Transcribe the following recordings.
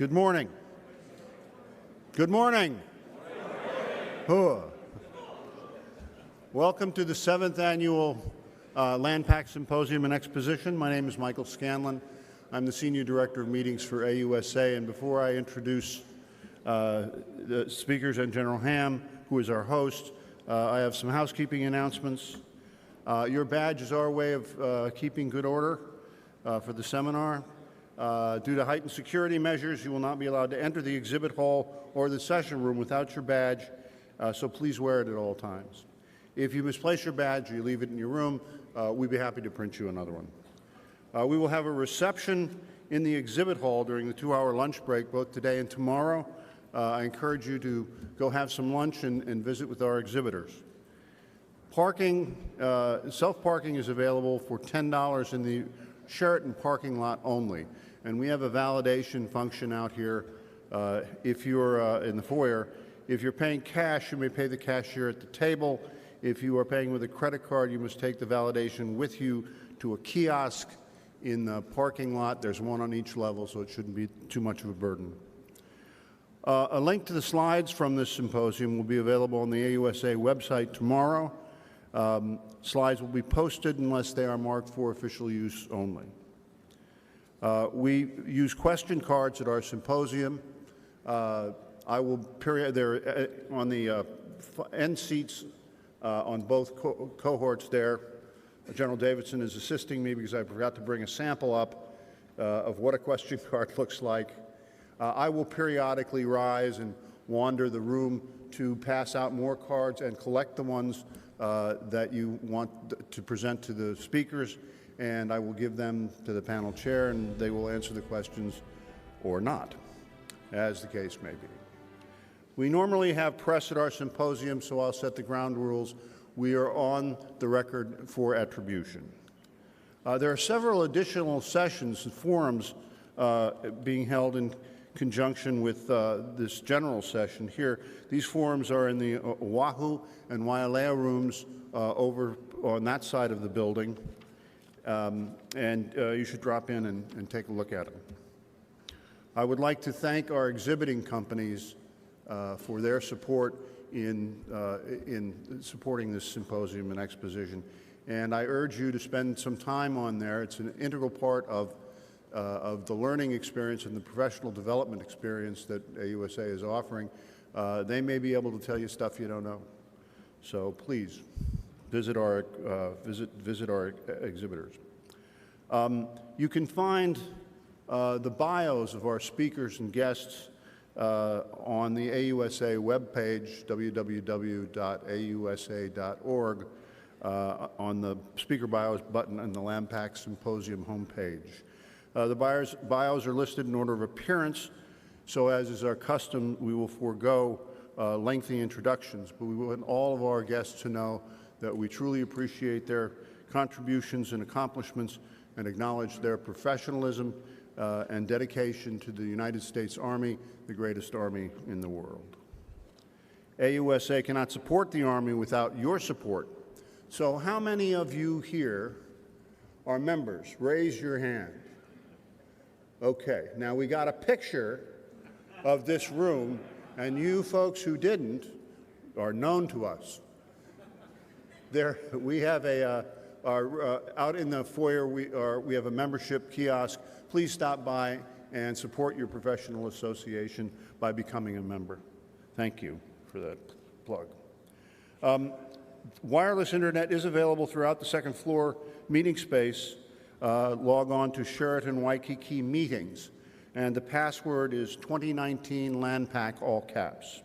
Good morning. Good morning. Welcome to the 7th Annual LANPAC Symposium and Exposition. My name is Michael Scanlon. I'm the Senior Director of Meetings for AUSA, and before I introduce the speakers and General Ham, who is our host, I have some housekeeping announcements. Your badge is our way of keeping good order for the seminar. Due to heightened security measures, you will not be allowed to enter the exhibit hall or the session room without your badge, so please wear it at all times. If you misplace your badge or you leave it in your room, we'd be happy to print you another one. We will have a reception in the exhibit hall during the 2-hour lunch break, both today and tomorrow. I encourage you to go have some lunch and visit with our exhibitors. Parking, self-parking is available for $10 in the Sheraton parking lot only. And we have a validation function out here if you're in the foyer. If you're paying cash, you may pay the cashier at the table. If you are paying with a credit card, you must take the validation with you to a kiosk in the parking lot. There's one on each level, so it shouldn't be too much of a burden. A link to the slides from this symposium will be available on the AUSA website tomorrow. Slides will be posted unless they are marked for official use only. We use question cards at our symposium. I will they're on the end seats on both cohorts there. General Davidson is assisting me because I forgot to bring a sample up of what a question card looks like. I will periodically rise and wander the room to pass out more cards and collect the ones that you want to present to the speakers, and I will give them to the panel chair, and they will answer the questions or not, as the case may be. We normally have press at our symposium, so I'll set the ground rules. We are on the record for attribution. There are several additional sessions and forums being held in conjunction with this general session here. These forums are in the Oahu and Wailea rooms over on that side of the building, and you should drop in and take a look at them. I would like to thank our exhibiting companies for their support in supporting this symposium and exposition, and I urge you to spend some time on there. It's an integral part of the learning experience and the professional development experience that AUSA is offering. They may be able to tell you stuff you don't know. So please visit our exhibitors. You can find the bios of our speakers and guests on the AUSA webpage, www.ausa.org, on the Speaker Bios button on the LANPAC Symposium homepage. The bios are listed in order of appearance, so as is our custom, we will forego lengthy introductions, but we want all of our guests to know that we truly appreciate their contributions and accomplishments and acknowledge their professionalism and dedication to the United States Army, the greatest army in the world. AUSA cannot support the Army without your support. So how many of you here are members? Raise your hand. Okay, now we got a picture of this room, and you folks who didn't are known to us. We have out in the foyer, we have a membership kiosk. Please stop by and support your professional association by becoming a member. Thank you for that plug. Wireless internet is available throughout the second floor meeting space. Log on to Sheraton Waikiki Meetings, and the password is 2019 LANPAC, all caps.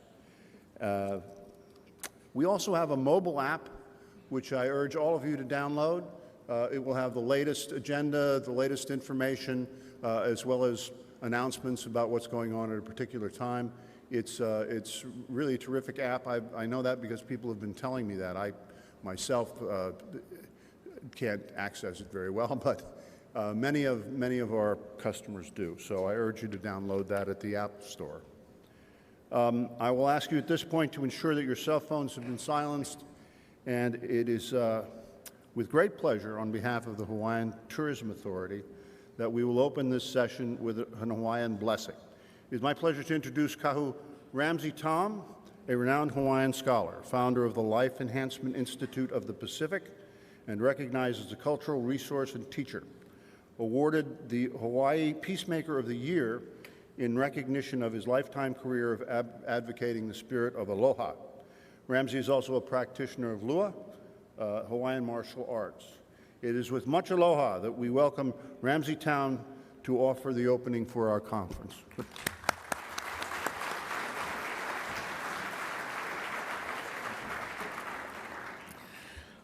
We also have a mobile app, which I urge all of you to download. It will have the latest agenda, the latest information, as well as announcements about what's going on at a particular time. It's really a terrific app. I know that because people have been telling me that. I myself can't access it very well, but many of our customers do. So I urge you to download that at the App Store. I will ask you at this point to ensure that your cell phones have been silenced, and it is with great pleasure on behalf of the Hawaiian Tourism Authority that we will open this session with an Hawaiian blessing. It is my pleasure to introduce Kahu Ramsey Tom, a renowned Hawaiian scholar, founder of the Life Enhancement Institute of the Pacific, and recognized as a cultural resource and teacher. Awarded the Hawaii Peacemaker of the Year in recognition of his lifetime career of advocating the spirit of aloha. Ramsey is also a practitioner of lua, Hawaiian martial arts. It is with much aloha that we welcome Ramsey Town to offer the opening for our conference.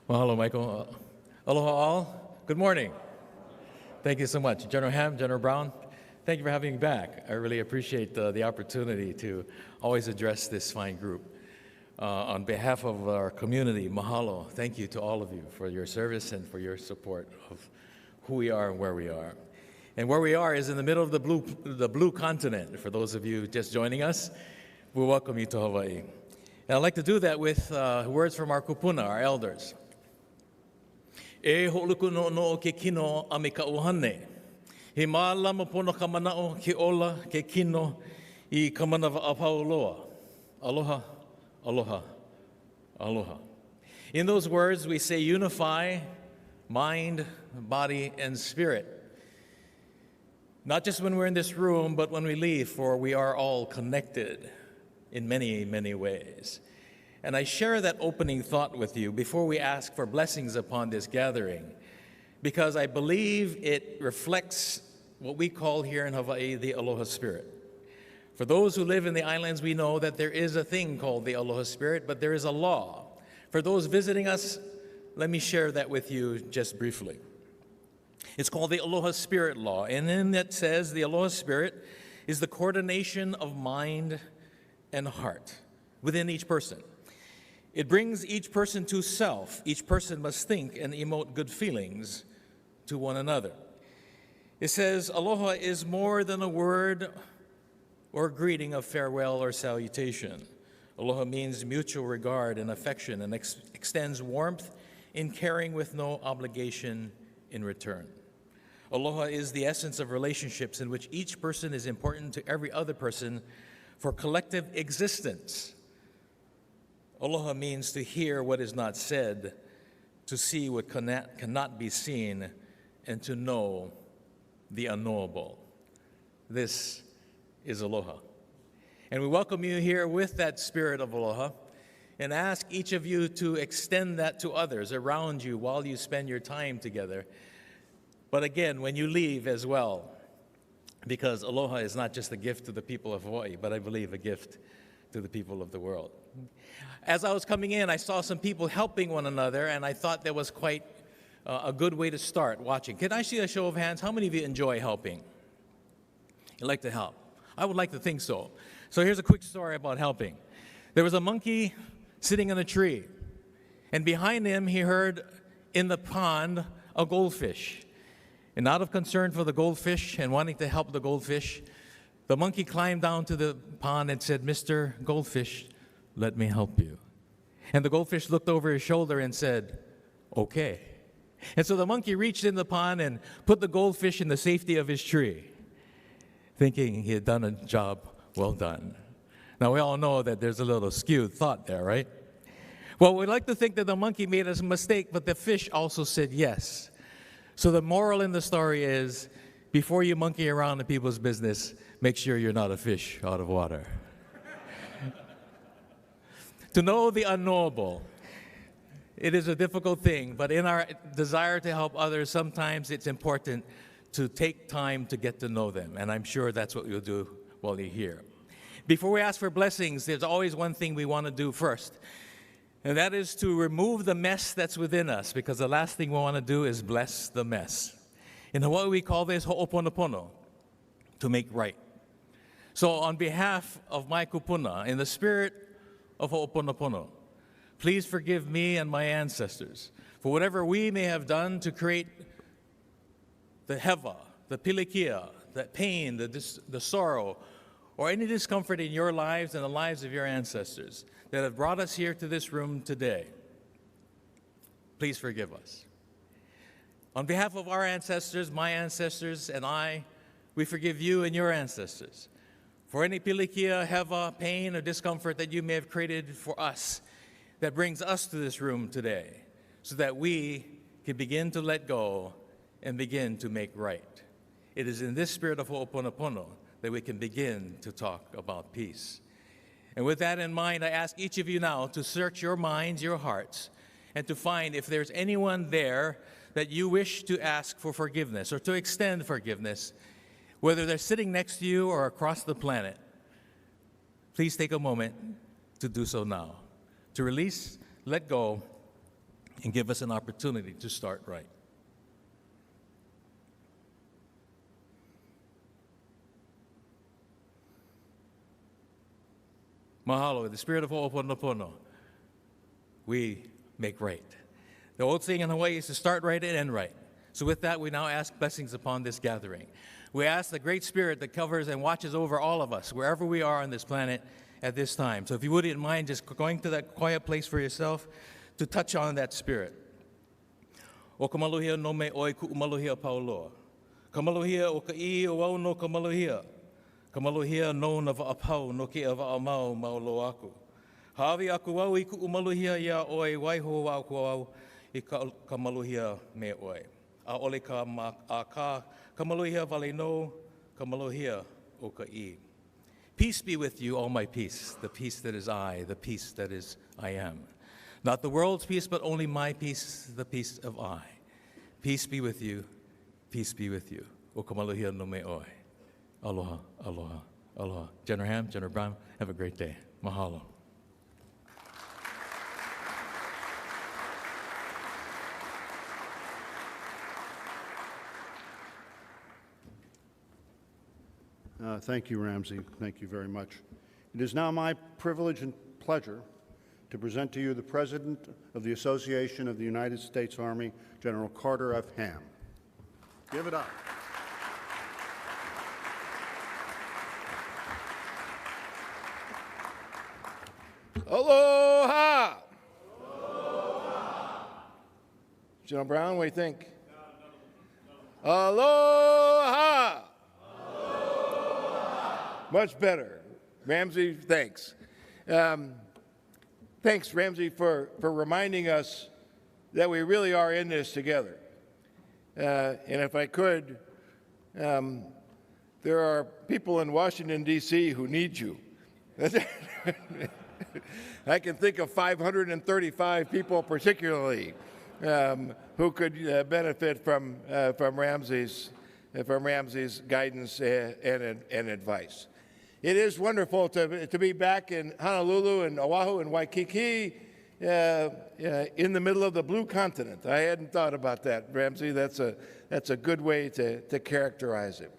Well, hello, Michael. Aloha all. Good morning. Thank you so much. General Ham, General Brown, thank you for having me back. I really appreciate the opportunity to always address this fine group. On behalf of our community, mahalo. Thank you to all of you for your service and for your support of who we are and where we are. And where we are is in the middle of the blue continent. For those of you just joining us, we welcome you to Hawaii. And I'd like to do that with words from our kupuna, our elders. E ho'oluku no ke kino a me ka uhane. He mālama pono ka manao ke ola ke kino I ka mana apauloa. Aloha, aloha, aloha. In those words, we say unify mind, body, and spirit. Not just when we're in this room, but when we leave, for we are all connected in many, many ways. And I share that opening thought with you before we ask for blessings upon this gathering, because I believe it reflects what we call here in Hawaii the aloha spirit. For those who live in the islands, we know that there is a thing called the aloha spirit, but there is a law. For those visiting us, let me share that with you just briefly. It's called the aloha spirit law, and in it says the aloha spirit is the coordination of mind and heart within each person. It brings each person to self. Each person must think and emote good feelings to one another. It says aloha is more than a word or greeting of farewell or salutation. Aloha means mutual regard and affection and extends warmth in caring with no obligation in return. Aloha is the essence of relationships in which each person is important to every other person for collective existence. Aloha means to hear what is not said, to see what cannot be seen, and to know the unknowable. This is aloha. And we welcome you here with that spirit of aloha and ask each of you to extend that to others around you while you spend your time together. But again, when you leave as well, because aloha is not just a gift to the people of Hawaii, but I believe a gift to the people of the world. As I was coming in, I saw some people helping one another, and I thought that was quite a good way to start watching. Can I see a show of hands? How many of you enjoy helping? You like to help? I would like to think so. So here's a quick story about helping. There was a monkey sitting in a tree, and behind him he heard in the pond a goldfish. And out of concern for the goldfish and wanting to help the goldfish, the monkey climbed down to the pond and said, "Mr. Goldfish, let me help you." And the goldfish looked over his shoulder and said, "Okay." And so the monkey reached in the pond and put the goldfish in the safety of his tree, thinking he had done a job well done. Now we all know that there's a little skewed thought there, right? Well, we like to think that the monkey made a mistake, but the fish also said yes. So the moral in the story is, before you monkey around in people's business, make sure you're not a fish out of water. To know the unknowable, it is a difficult thing, but in our desire to help others, sometimes it's important to take time to get to know them, and I'm sure that's what you'll do while you're here. Before we ask for blessings, there's always one thing we want to do first, and that is to remove the mess that's within us, because the last thing we want to do is bless the mess. In Hawaii, we call this ho'oponopono, to make right. So on behalf of my kupuna, in the spirit of ho'oponopono, please forgive me and my ancestors for whatever we may have done to create the hewa, the pilikia, the pain, the sorrow, or any discomfort in your lives and the lives of your ancestors that have brought us here to this room today. Please forgive us. On behalf of our ancestors, my ancestors, and I, we forgive you and your ancestors for any pilikia, heva, pain, or discomfort that you may have created for us that brings us to this room today, so that we can begin to let go and begin to make right. It is in this spirit of ho'oponopono that we can begin to talk about peace. And with that in mind, I ask each of you now to search your minds, your hearts, and to find if there's anyone there that you wish to ask for forgiveness or to extend forgiveness, whether they're sitting next to you or across the planet. Please take a moment to do so now, to release, let go, and give us an opportunity to start right. Mahalo, the spirit of ho'oponopono, we make right. The old saying in Hawaii is to start right and end right. So with that, we now ask blessings upon this gathering. We ask the great spirit that covers and watches over all of us, wherever we are on this planet at this time. So if you wouldn't mind just going to that quiet place for yourself to touch on that spirit. O ka maluhia no me oi ku maluhia pauloa. Ka maluhia o ka I o wau no ka maluhia. Ka maluhia no na va'apau no ke a va'amau maulo aku. Haawi aku wau I ku maluhia ia oi waiho wa aku wau I ka maluhia me oi. A ole ka maluhia vale no, ka maluhia o ka I. Peace be with you, all my peace, the peace that is I, the peace that is I am. Not the world's peace, but only my peace, the peace of I. Peace be with you, peace be with you. O ka maluhia no me oi. Aloha, aloha, aloha. General Ham, General Brown, have a great day. Mahalo. Thank you, Ramsey. Thank you very much. It is now my privilege and pleasure to present to you the President of the Association of the United States Army, General Carter F. Ham. Give it up. Aloha! Aloha! General Brown, what do you think? Aloha! Much better. Ramsey, thanks. Thanks, Ramsey, for reminding us that we really are in this together. And if I could, there are people in Washington, D.C. who need you. I can think of 535 people particularly who could benefit from Ramsey's guidance and advice. It is wonderful to be back in Honolulu and Oahu and Waikiki in the middle of the blue continent. I hadn't thought about that, Ramsey. That's a good way to characterize it.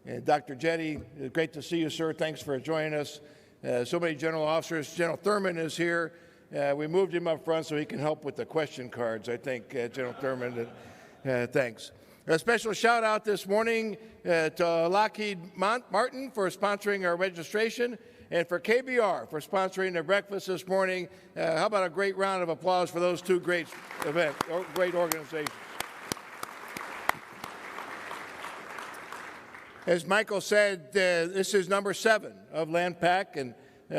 And Dr. Jetty, great to see you, sir. Thanks for joining us. So many general officers. General Thurman is here. We moved him up front so he can help with the question cards, I think, General Thurman. Thanks. A special shout out this morning to Lockheed Martin for sponsoring our registration and for KBR for sponsoring the breakfast this morning. How about a great round of applause for those two great great organizations. As Michael said, this is number 7 of LANPAC, and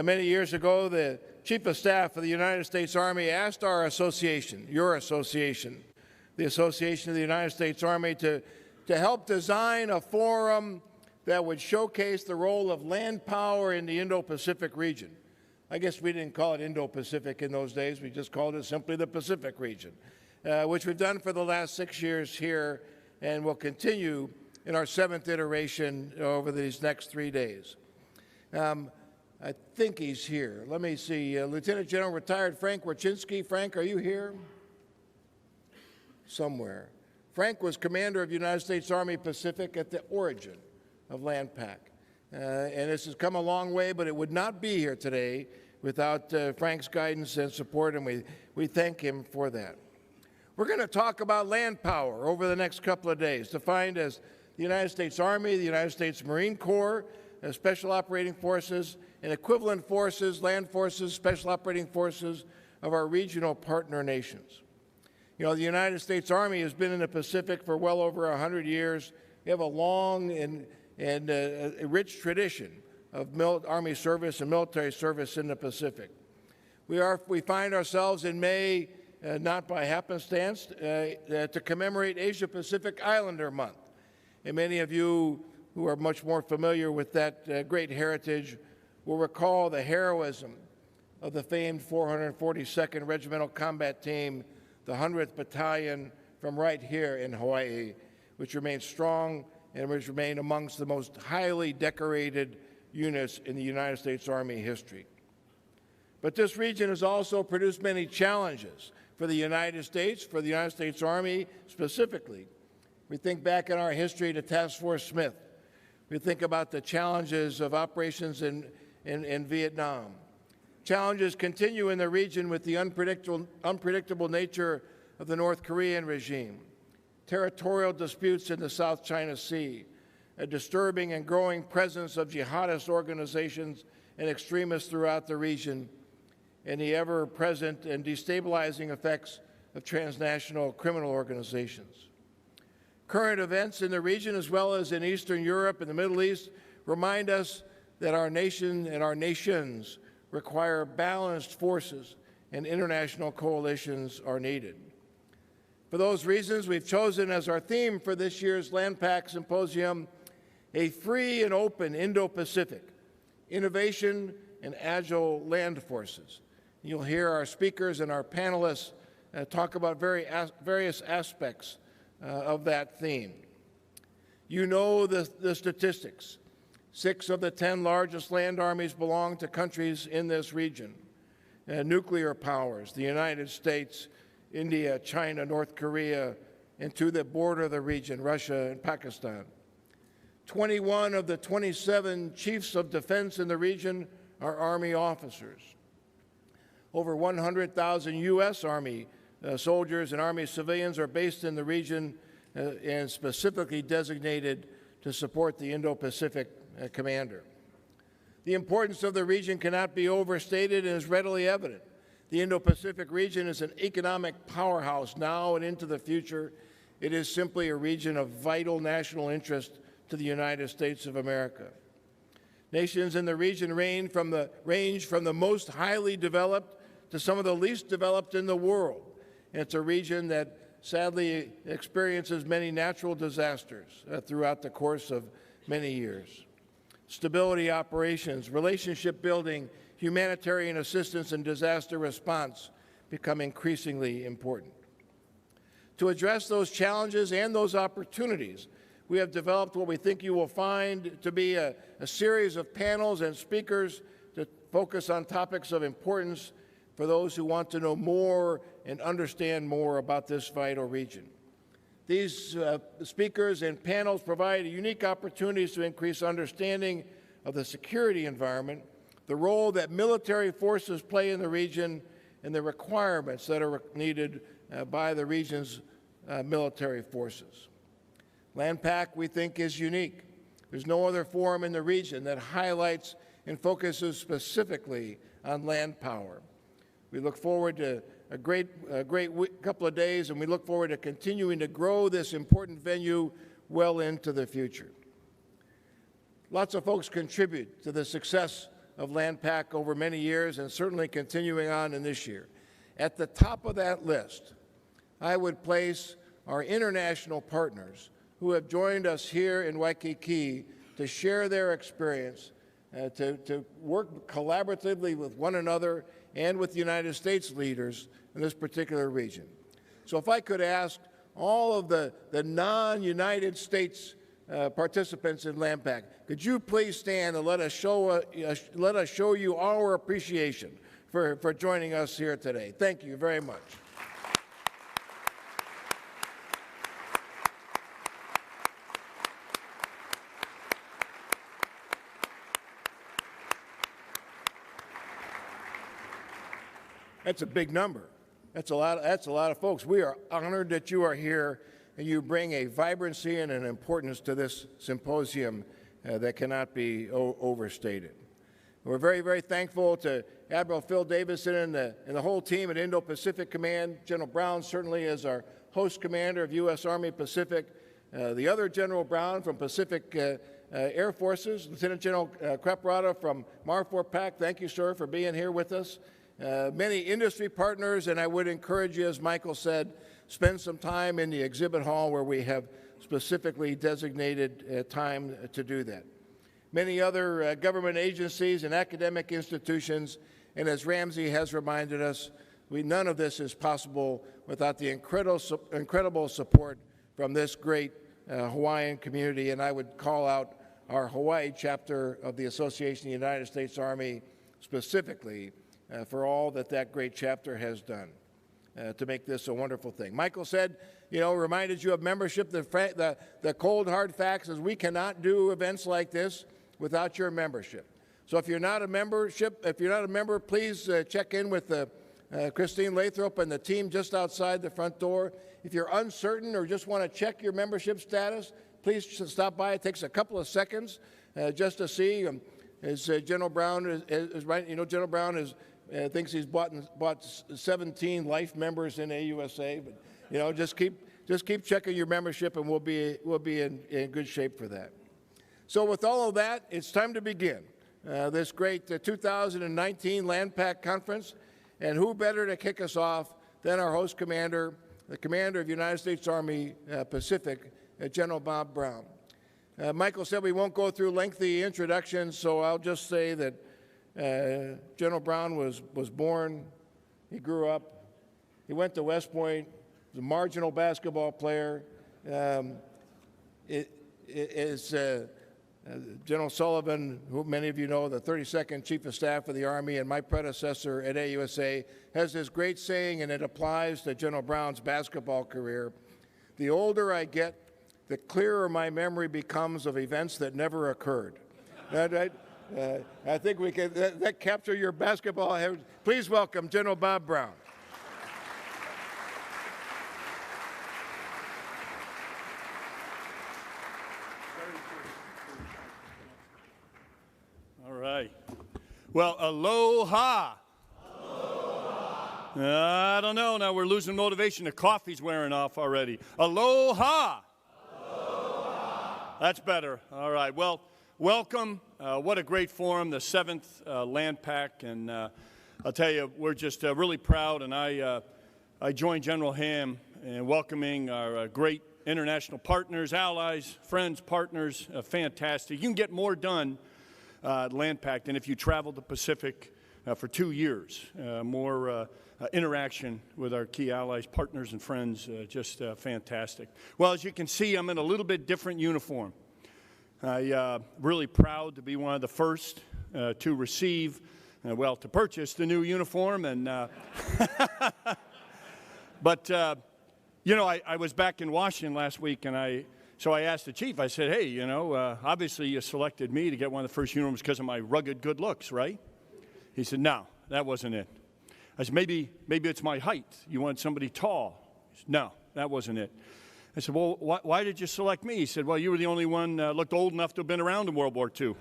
many years ago, the Chief of Staff of the United States Army asked our association, your association, the Association of the United States Army, to help design a forum that would showcase the role of land power in the Indo-Pacific region. I guess we didn't call it Indo-Pacific in those days. We just called it simply the Pacific region, which we've done for the last 6 years here and will continue in our 7th iteration over these next 3 days. I think he's here. Let me see. Lieutenant General Retired Frank Wachinski. Frank, are you here? Somewhere. Frank was commander of the United States Army Pacific at the origin of LANPAC. And this has come a long way, but it would not be here today without Frank's guidance and support, and we thank him for that. We're going to talk about land power over the next couple of days, defined as the United States Army, the United States Marine Corps, Special Operating Forces, and equivalent forces, land forces, Special Operating Forces of our regional partner nations. You know, the United States Army has been in the Pacific for well over 100 years. We have a long and a rich tradition of Army service and military service in the Pacific. We find ourselves in May, not by happenstance, to commemorate Asia-Pacific Islander Month. And many of you who are much more familiar with that great heritage will recall the heroism of the famed 442nd Regimental Combat Team, the 100th Battalion from right here in Hawaii, which remains strong and which remain amongst the most highly decorated units in the United States Army history. But this region has also produced many challenges for the United States, for the United States Army specifically. We think back in our history to Task Force Smith. We think about the challenges of operations in Vietnam. Challenges continue in the region with the unpredictable nature of the North Korean regime, territorial disputes in the South China Sea, a disturbing and growing presence of jihadist organizations and extremists throughout the region, and the ever-present and destabilizing effects of transnational criminal organizations. Current events in the region, as well as in Eastern Europe and the Middle East, remind us that our nation and our nations require balanced forces, and international coalitions are needed. For those reasons, we've chosen as our theme for this year's LANPAC Symposium a free and open Indo-Pacific, innovation and agile land forces. You'll hear our speakers and our panelists talk about various aspects of that theme. You know the statistics. 6 of the 10 largest land armies belong to countries in this region. Nuclear powers, the United States, India, China, North Korea, and to the border of the region, Russia and Pakistan. 21 of the 27 chiefs of defense in the region are Army officers. Over 100,000 U.S. Army soldiers and Army civilians are based in the region and specifically designated to support the Indo-Pacific Commander. The importance of the region cannot be overstated and is readily evident. The Indo-Pacific region is an economic powerhouse now and into the future. It is simply a region of vital national interest to the United States of America. Nations in the region range from the most highly developed to some of the least developed in the world. And it's a region that sadly experiences many natural disasters throughout the course of many years. Stability operations, relationship building, humanitarian assistance, and disaster response become increasingly important. To address those challenges and those opportunities, we have developed what we think you will find to be a series of panels and speakers to focus on topics of importance for those who want to know more and understand more about this vital region. These speakers and panels provide unique opportunities to increase understanding of the security environment, the role that military forces play in the region, and the requirements that are needed by the region's military forces. LANPAC, we think, is unique. There's no other forum in the region that highlights and focuses specifically on land power. We look forward to a great couple of days, and we look forward to continuing to grow this important venue well into the future. Lots of folks contribute to the success of LANPAC over many years and certainly continuing on in this year. At the top of that list, I would place our international partners who have joined us here in Waikiki to share their experience, to work collaboratively with one another and with the United States leaders in this particular region. So if I could ask all of the non-United States participants in LANPAC, could you please stand and let us show you our appreciation for joining us here today. Thank you very much. That's a big number. That's a lot of folks. We are honored that you are here and you bring a vibrancy and an importance to this symposium that cannot be overstated. We're very, very thankful to Admiral Phil Davison and the whole team at Indo-Pacific Command. General Brown certainly is our host commander of U.S. Army Pacific. The other General Brown from Pacific Air Forces, Lieutenant General Creparata from MARFOR-PAC, thank you, sir, for being here with us. Many industry partners, and I would encourage you, as Michael said, spend some time in the exhibit hall where we have specifically designated time to do that. Many other government agencies and academic institutions, and as Ramsey has reminded us, none of this is possible without the incredible support from this great Hawaiian community, and I would call out our Hawaii chapter of the Association of the United States Army specifically for all that great chapter has done to make this a wonderful thing. Michael said, reminded you of membership. The cold hard facts is we cannot do events like this without your membership. So if you're not a member, please check in with Christine Lathrop and the team just outside the front door. If you're uncertain or just want to check your membership status, please stop by. It takes a couple of seconds just to see. As General Brown is right, General Brown thinks he's bought 17 life members in AUSA, but just keep checking your membership, and we'll be in good shape for that. So with all of that, it's time to begin this great 2019 LANPAC conference, and who better to kick us off than our host commander, the Commander of United States Army Pacific, General Bob Brown. Michael said we won't go through lengthy introductions, so I'll just say that General Brown was born, he grew up, he went to West Point, was a marginal basketball player. General Sullivan, who many of you know, the 32nd Chief of Staff of the Army and my predecessor at AUSA, has this great saying, and it applies to General Brown's basketball career. The older I get, the clearer my memory becomes of events that never occurred. Right? I think we can that capture your basketball. Please welcome General Bob Brown. All right. Well, aloha. Aloha. I don't know. Now we're losing motivation. The coffee's wearing off already. Aloha. Aloha. That's better. All right. Well, welcome. What a great forum, the 7th LANPAC. And I'll tell you, we're just really proud. And I joined General Ham in welcoming our great international partners, allies, friends, partners. Fantastic. You can get more done at LANPAC than if you traveled the Pacific for 2 years. More interaction with our key allies, partners, and friends, just fantastic. Well, as you can see, I'm in a little bit different uniform. I'm really proud to be one of the first to receive, to purchase the new uniform. And but, I was back in Washington last week, and so I asked the chief, I said, hey, obviously you selected me to get one of the first uniforms because of my rugged good looks, right? He said, no, that wasn't it. I said, maybe it's my height. You want somebody tall? He said, no, that wasn't it. I said, well, why did you select me? He said, well, you were the only one looked old enough to have been around in World War II.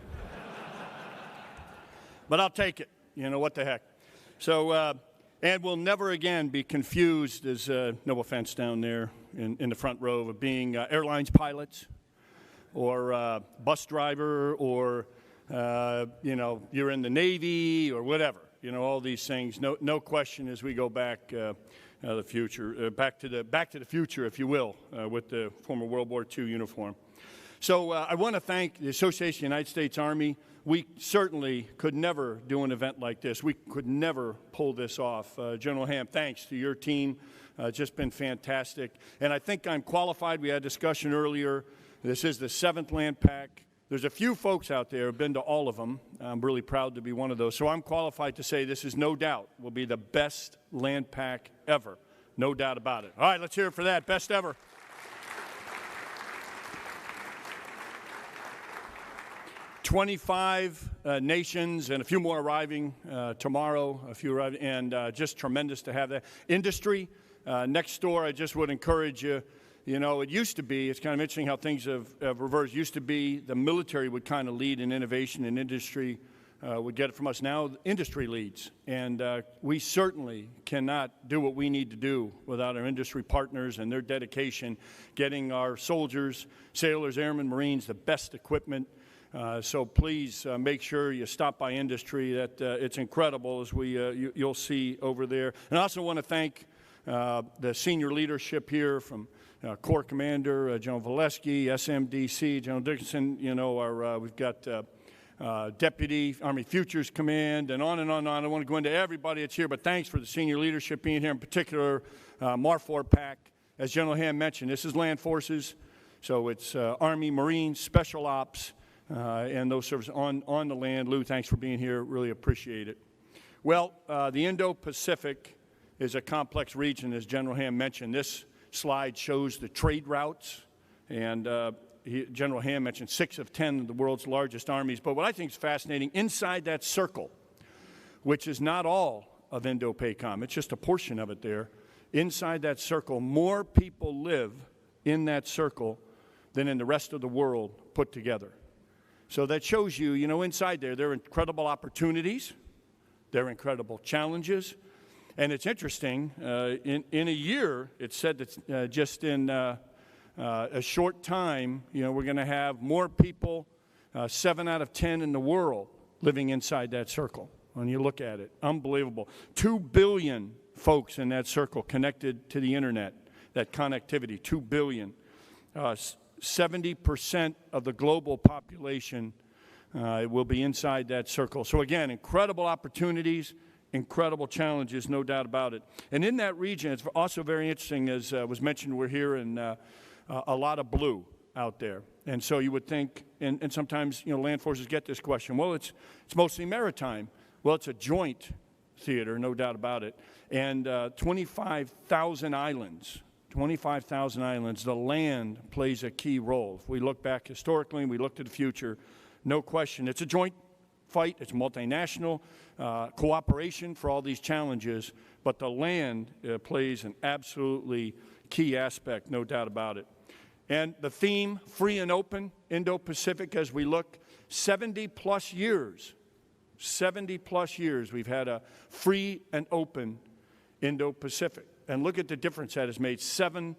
But I'll take it. What the heck. So, and we'll never again be confused, as no offense down there in the front row, of being airlines pilots or bus driver or, you're in the Navy or whatever. All these things. No question as we go back the future, back to the future, if you will, with the former World War II uniform. So I want to thank the Association of the United States Army. We certainly could never do an event like this. We could never pull this off. General Ham, thanks to your team. Just been fantastic. And I think I'm qualified. We had a discussion earlier. This is the 7th LANPAC. There's a few folks out there who have been to all of them. I'm really proud to be one of those. So I'm qualified to say this is no doubt will be the best LANPAC ever. No doubt about it. All right, let's hear it for that. Best ever. 25 nations and a few more arriving tomorrow, and just tremendous to have that. Industry, next door, I just would encourage you. It used to be, it's kind of interesting how things have reversed. It used to be the military would kind of lead in innovation, and industry would get it from us. Now industry leads, and we certainly cannot do what we need to do without our industry partners and their dedication, getting our soldiers, sailors, airmen, Marines the best equipment So please make sure you stop by industry. It's incredible, as you'll see over there. And I also want to thank the senior leadership here, from Corps Commander General Valesky, SMDC, General Dickinson. We've got Deputy Army Futures Command, and on and on and on. I want to go into everybody that's here, but thanks for the senior leadership being here, in particular MARFOR PAC. As General Ham mentioned, this is land forces, so it's Army, Marines, Special Ops, and those services on the land. Lou, thanks for being here. Really appreciate it. Well, the Indo-Pacific is a complex region, as General Ham mentioned. This slide shows the trade routes, and General Ham mentioned 6 of 10 of the world's largest armies. But what I think is fascinating, inside that circle, which is not all of Indo-PACOM, it's just a portion of it there, inside that circle, more people live in that circle than in the rest of the world put together. So that shows you, inside there are incredible opportunities, there are incredible challenges. And it's interesting, in a year, it's said that just in a short time, we're going to have more people, 7 out of 10 in the world, living inside that circle. When you look at it, unbelievable. 2 billion folks in that circle connected to the internet, that connectivity, 2 billion. 70% of the global population will be inside that circle. So again, incredible opportunities, incredible challenges, no doubt about it. And in that region, it's also very interesting, as was mentioned, we're here in a lot of blue out there. And so you would think, and sometimes land forces get this question, well, it's mostly maritime. Well, it's a joint theater, no doubt about it. And 25,000 islands. 25,000 islands, the land plays a key role. If we look back historically and we look to the future, no question, it's a joint fight, it's multinational cooperation for all these challenges, but the land plays an absolutely key aspect, no doubt about it. And the theme, free and open, Indo-Pacific, as we look, 70-plus years, 70-plus years we've had a free and open Indo-Pacific. And look at the difference that has made. 7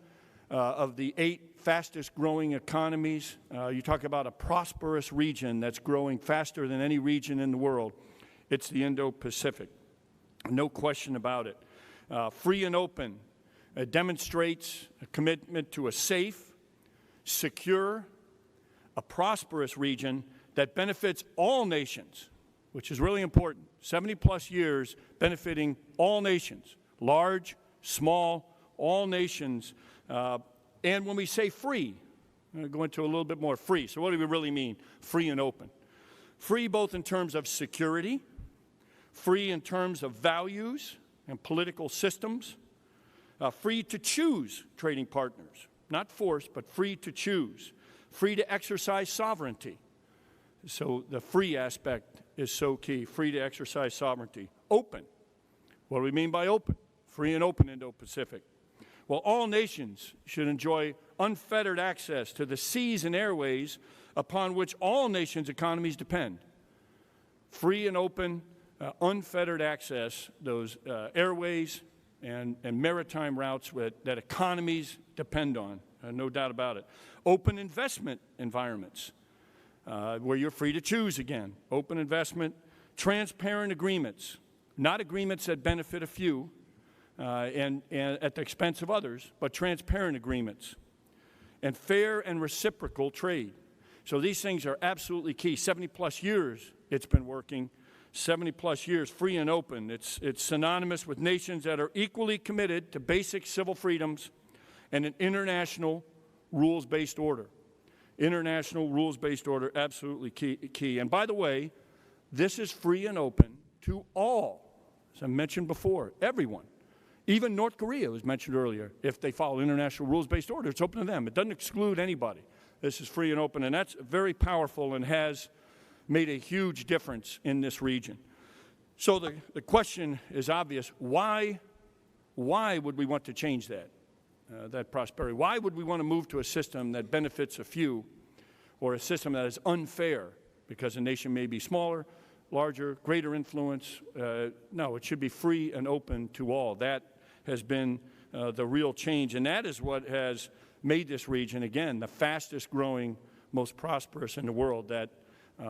of the 8 fastest growing economies. You talk about a prosperous region that's growing faster than any region in the world. It's the Indo-Pacific. No question about it. Free and open demonstrates a commitment to a safe, secure, a prosperous region that benefits all nations, which is really important. 70-plus years benefiting all nations, large, small, all nations. And when we say free, I'm going to go into a little bit more free. So what do we really mean, free and open? Free both in terms of security, free in terms of values and political systems, free to choose trading partners, not forced, but free to choose, free to exercise sovereignty. So the free aspect is so key, free to exercise sovereignty. Open. What do we mean by open? Free and open Indo-Pacific. Well, all nations should enjoy unfettered access to the seas and airways upon which all nations' economies depend. Free and open, unfettered access, those airways and maritime routes that economies depend on, no doubt about it. Open investment environments, where you're free to choose again. Open investment, transparent agreements, not agreements that benefit a few, and at the expense of others, but transparent agreements, and fair and reciprocal trade. So these things are absolutely key. 70-plus years it's been working, 70-plus years, free and open. It's synonymous with nations that are equally committed to basic civil freedoms and an international rules-based order. International rules-based order, absolutely key. And by the way, this is free and open to all, as I mentioned before, everyone. Even North Korea was mentioned earlier. If they follow international rules-based order, it's open to them. It doesn't exclude anybody. This is free and open, and that's very powerful and has made a huge difference in this region. So the question is obvious. Why would we want to change that prosperity? Why would we want to move to a system that benefits a few, or a system that is unfair because a nation may be smaller, larger, greater influence? No, it should be free and open to all. That has been the real change, and that is what has made this region, again, the fastest growing, most prosperous in the world, that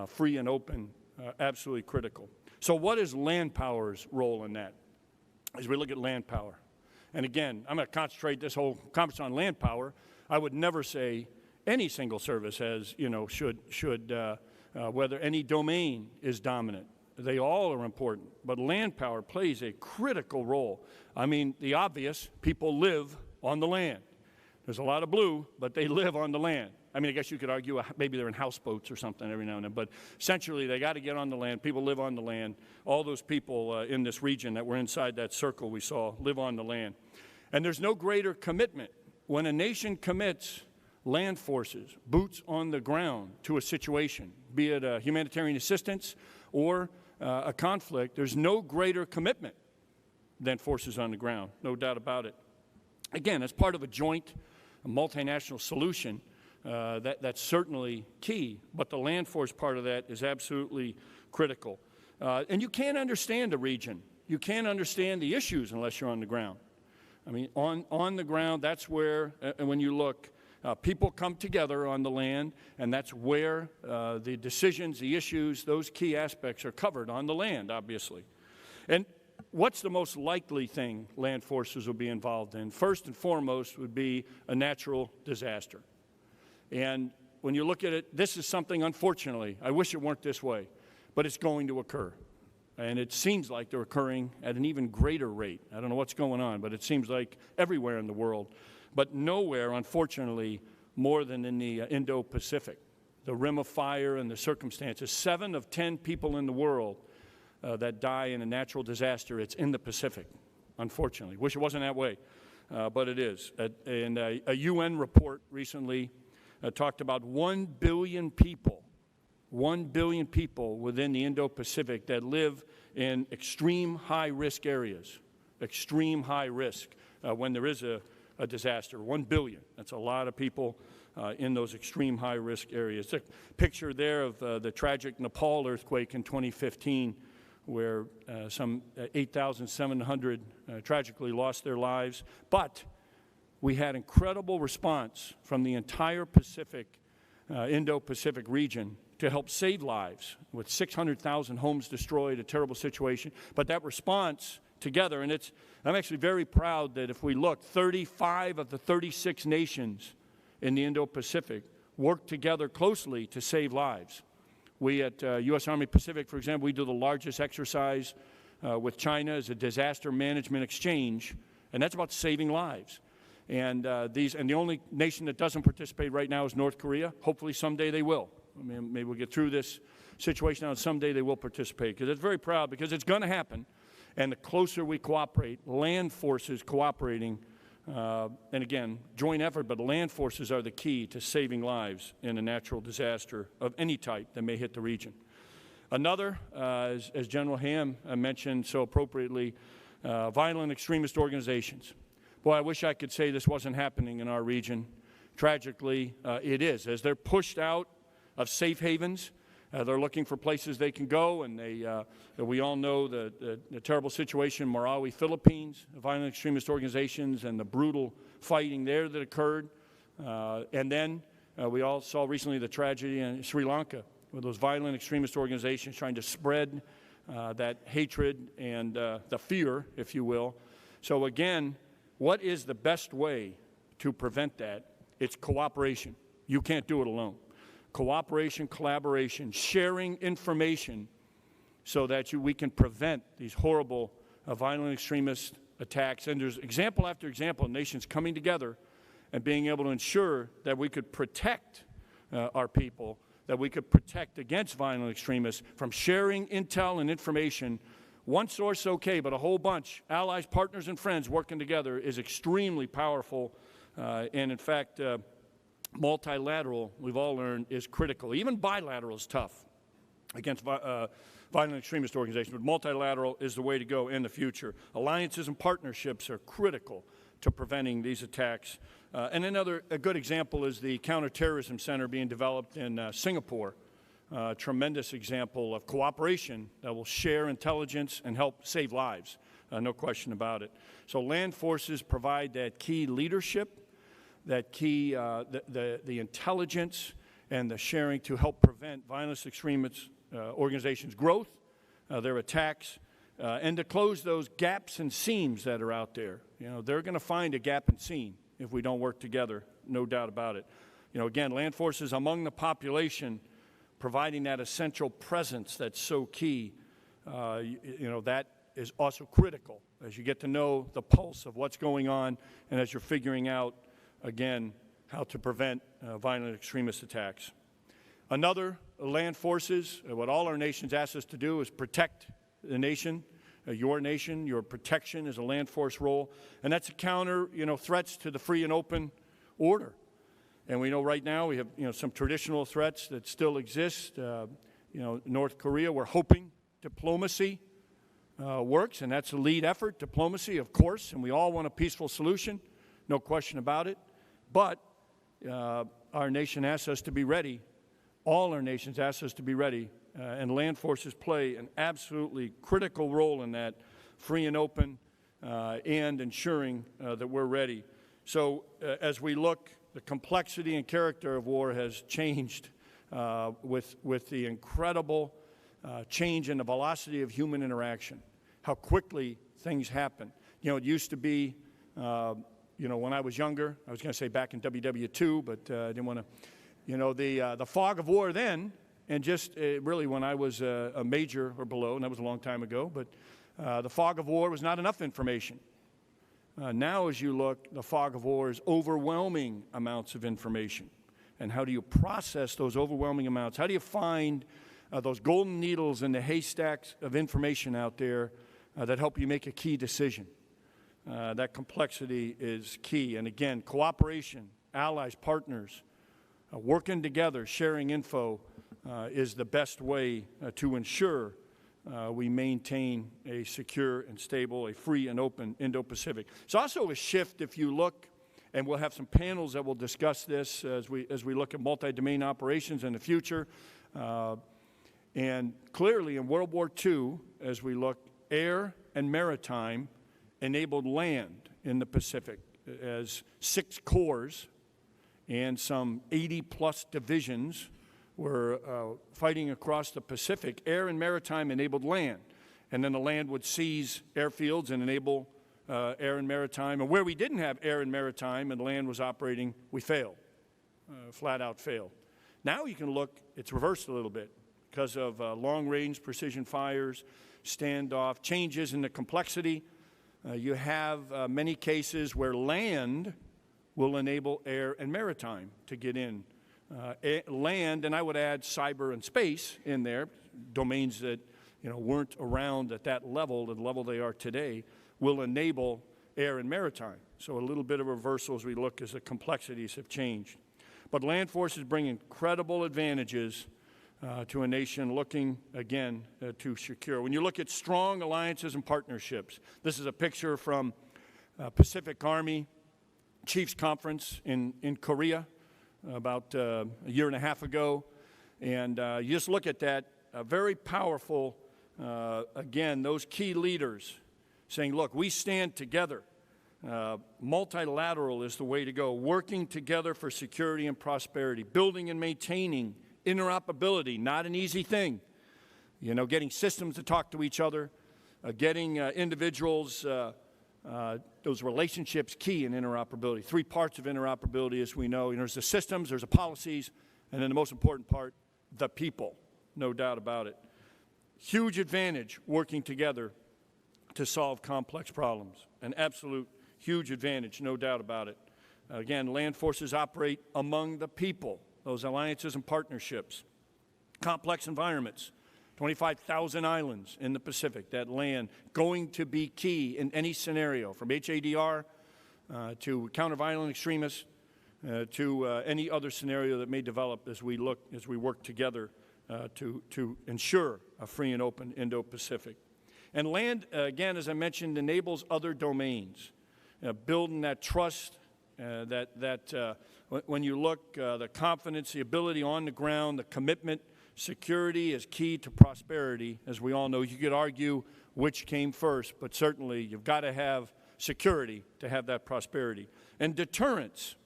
free and open, absolutely critical. So what is land power's role in that? As we look at land power, and again, I'm going to concentrate this whole conference on land power. I would never say any single service has, whether any domain is dominant. They all are important, but land power plays a critical role. I mean, the obvious, people live on the land. There's a lot of blue, but they live on the land. I mean, I guess you could argue maybe they're in houseboats or something every now and then, but essentially they got to get on the land. People live on the land. All those people in this region that were inside that circle we saw live on the land. And there's no greater commitment. When a nation commits land forces, boots on the ground to a situation, be it a humanitarian assistance or a conflict, there's no greater commitment than forces on the ground, no doubt about it. Again, as part of a joint multinational solution, that's certainly key, but the land force part of that is absolutely critical. And you can't understand a region. You can't understand the issues unless you're on the ground. I mean, on the ground, that's where, when you look, people come together on the land, and that's where the decisions, the issues, those key aspects are covered on the land, obviously. And what's the most likely thing land forces will be involved in? First and foremost would be a natural disaster. And when you look at it, this is something, unfortunately, I wish it weren't this way, but it's going to occur. And it seems like they're occurring at an even greater rate. I don't know what's going on, but it seems like everywhere in the world. But nowhere, unfortunately, more than in the Indo-Pacific. The rim of fire and the circumstances. 7 of 10 people in the world that die in a natural disaster, it's in the Pacific, unfortunately. Wish it wasn't that way, but it is. And a UN report recently talked about 1 billion people, 1 billion people within the Indo-Pacific that live in extreme high-risk areas, extreme high risk when there is a disaster. 1 billion. That's a lot of people in those extreme high-risk areas. A picture there of the tragic Nepal earthquake in 2015, where some 8,700 tragically lost their lives. But we had incredible response from the entire Pacific, Indo-Pacific region to help save lives, with 600,000 homes destroyed, a terrible situation. But that response together, and I'm actually very proud that if we look, 35 of the 36 nations in the Indo-Pacific work together closely to save lives. We at U.S. Army Pacific, for example, we do the largest exercise with China as a disaster management exchange, and that's about saving lives. And the only nation that doesn't participate right now is North Korea. Hopefully someday they will. I mean, maybe we'll get through this situation now, and someday they will participate, because it's very proud, because it's going to happen. And the closer we cooperate, land forces cooperating, and again, joint effort, but land forces are the key to saving lives in a natural disaster of any type that may hit the region. Another, as General Ham mentioned so appropriately, violent extremist organizations. Boy, I wish I could say this wasn't happening in our region. Tragically, it is. As they're pushed out of safe havens, they're looking for places they can go, and we all know the terrible situation in Marawi, Philippines, violent extremist organizations, and the brutal fighting there that occurred. And then we all saw recently the tragedy in Sri Lanka, with those violent extremist organizations trying to spread that hatred and the fear, if you will. So again, what is the best way to prevent that? It's cooperation. You can't do it alone. Cooperation, collaboration, sharing information so that we can prevent these horrible violent extremist attacks. And there's example after example of nations coming together and being able to ensure that we could protect our people, that we could protect against violent extremists from sharing intel and information. One source, okay, but a whole bunch, allies, partners, and friends working together is extremely powerful. And in fact, multilateral, we've all learned, is critical. Even bilateral is tough against violent extremist organizations, but multilateral is the way to go in the future. Alliances and partnerships are critical to preventing these attacks. And a good example is the Counterterrorism Center being developed in Singapore. Tremendous example of cooperation that will share intelligence and help save lives, no question about it. So land forces provide that key leadership, that key, the intelligence and the sharing to help prevent violent extremist organizations' growth, their attacks, and to close those gaps and seams that are out there. You know, they're going to find a gap and seam if we don't work together, no doubt about it. You know, again, land forces among the population, providing that essential presence that's so key, you know, that is also critical as you get to know the pulse of what's going on and as you're figuring out, again, how to prevent violent extremist attacks. Another, land forces, what all our nations ask us to do is protect the nation, your protection is a land force role, and that's to counter, you know, threats to the free and open order. And we know right now we have, you know, some traditional threats that still exist. You know, North Korea, we're hoping diplomacy works, and that's a lead effort, diplomacy, of course, and we all want a peaceful solution, no question about it. But our nation asks us to be ready. All our nations ask us to be ready, and land forces play an absolutely critical role in that, free and open, and ensuring that we're ready. So as we look, the complexity and character of war has changed with the incredible change in the velocity of human interaction, how quickly things happen. You know, it used to be, you know, when I was younger, I was going to say back in WW2, but I didn't want to, you know, the fog of war then, and just really when I was a major or below, and that was a long time ago, but the fog of war was not enough information. Now as you look, the fog of war is overwhelming amounts of information. And how do you process those overwhelming amounts? How do you find those golden needles in the haystacks of information out there that help you make a key decision? That complexity is key. And again, cooperation, allies, partners, working together, sharing info is the best way to ensure we maintain a secure and stable, a free and open Indo-Pacific. It's also a shift if you look, and we'll have some panels that will discuss this as we look at multi-domain operations in the future. And clearly in World War II, as we look, air and maritime enabled land in the Pacific as 6 corps and some 80-plus divisions were fighting across the Pacific. Air and maritime enabled land. And then the land would seize airfields and enable air and maritime. And where we didn't have air and maritime and land was operating, we failed, flat out failed. Now you can look, it's reversed a little bit because of long-range precision fires, standoff, changes in the complexity. You have many cases where land will enable air and maritime to get in. Land, and I would add cyber and space in there, domains that, you know, weren't around at that level, the level they are today, will enable air and maritime. So a little bit of reversal as we look as the complexities have changed. But land forces bring incredible advantages to a nation looking, again, to secure. When you look at strong alliances and partnerships, this is a picture from Pacific Army Chiefs Conference in Korea about a year and a half ago. And you just look at that, very powerful, again, those key leaders saying, look, we stand together. Multilateral is the way to go, working together for security and prosperity, building and maintaining interoperability, not an easy thing. You know, getting systems to talk to each other, getting individuals, those relationships key in interoperability. 3 parts of interoperability, as we know. You know, there's the systems, there's the policies, and then the most important part, the people, no doubt about it. Huge advantage working together to solve complex problems. An absolute huge advantage, no doubt about it. Again, land forces operate among the people, those alliances and partnerships. Complex environments, 25,000 islands in the Pacific, that land going to be key in any scenario, from HADR to counter-violent extremists to any other scenario that may develop as we work together to ensure a free and open Indo-Pacific. And land, again, as I mentioned, enables other domains, building that trust, when you look, the confidence, the ability on the ground, the commitment. Security is key to prosperity, as we all know. You could argue which came first, but certainly you've got to have security to have that prosperity. And deterrence.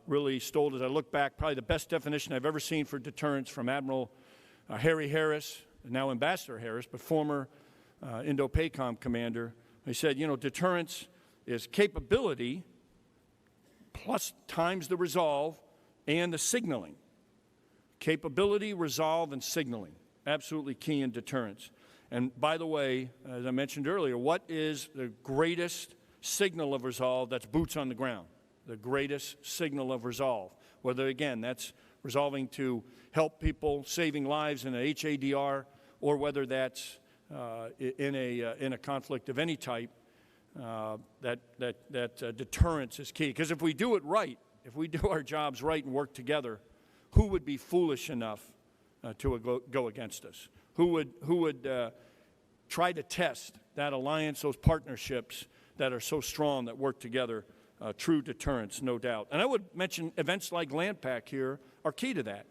really stole, as I look back, probably the best definition I've ever seen for deterrence from Admiral Harry Harris, now Ambassador Harris, but former Indo-PACOM commander. He said, you know, deterrence is capability plus times the resolve and the signaling. Capability, resolve, and signaling. Absolutely key in deterrence. And by the way, as I mentioned earlier, what is the greatest signal of resolve? That's boots on the ground. The greatest signal of resolve. Whether, again, that's resolving to help people, saving lives in a HADR, or whether that's in a conflict of any type, deterrence is key. Because if we do it right, if we do our jobs right and work together, who would be foolish enough to go against us? Who would try to test that alliance, those partnerships that are so strong that work together? True deterrence, no doubt. And I would mention events like LANPAC here are key to that.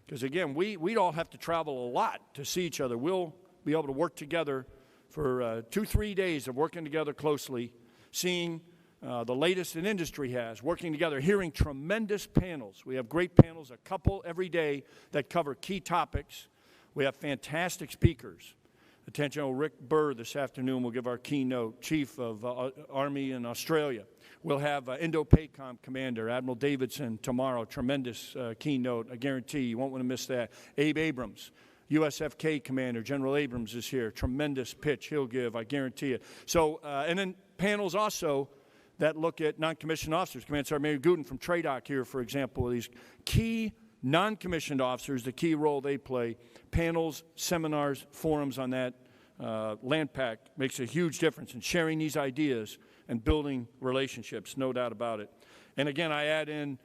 Because again, we'd all have to travel a lot to see each other. We'll be able to work together for 2-3 days of working together closely, seeing the latest in industry has, working together, hearing tremendous panels. We have great panels, a couple every day that cover key topics. We have fantastic speakers. Lieutenant General Rick Burr this afternoon will give our keynote, Chief of Army in Australia. We'll have Indo-PACOM Commander Admiral Davidson tomorrow, tremendous keynote, I guarantee you won't want to miss that. Abe Abrams, USFK Commander, General Abrams is here, tremendous pitch he'll give, I guarantee it. So, and then panels also that look at non-commissioned officers. Command Sergeant Major Gooden from TRADOC here, for example, these key non-commissioned officers, the key role they play, panels, seminars, forums on that. LANPAC makes a huge difference in sharing these ideas and building relationships, no doubt about it. And again, I add in,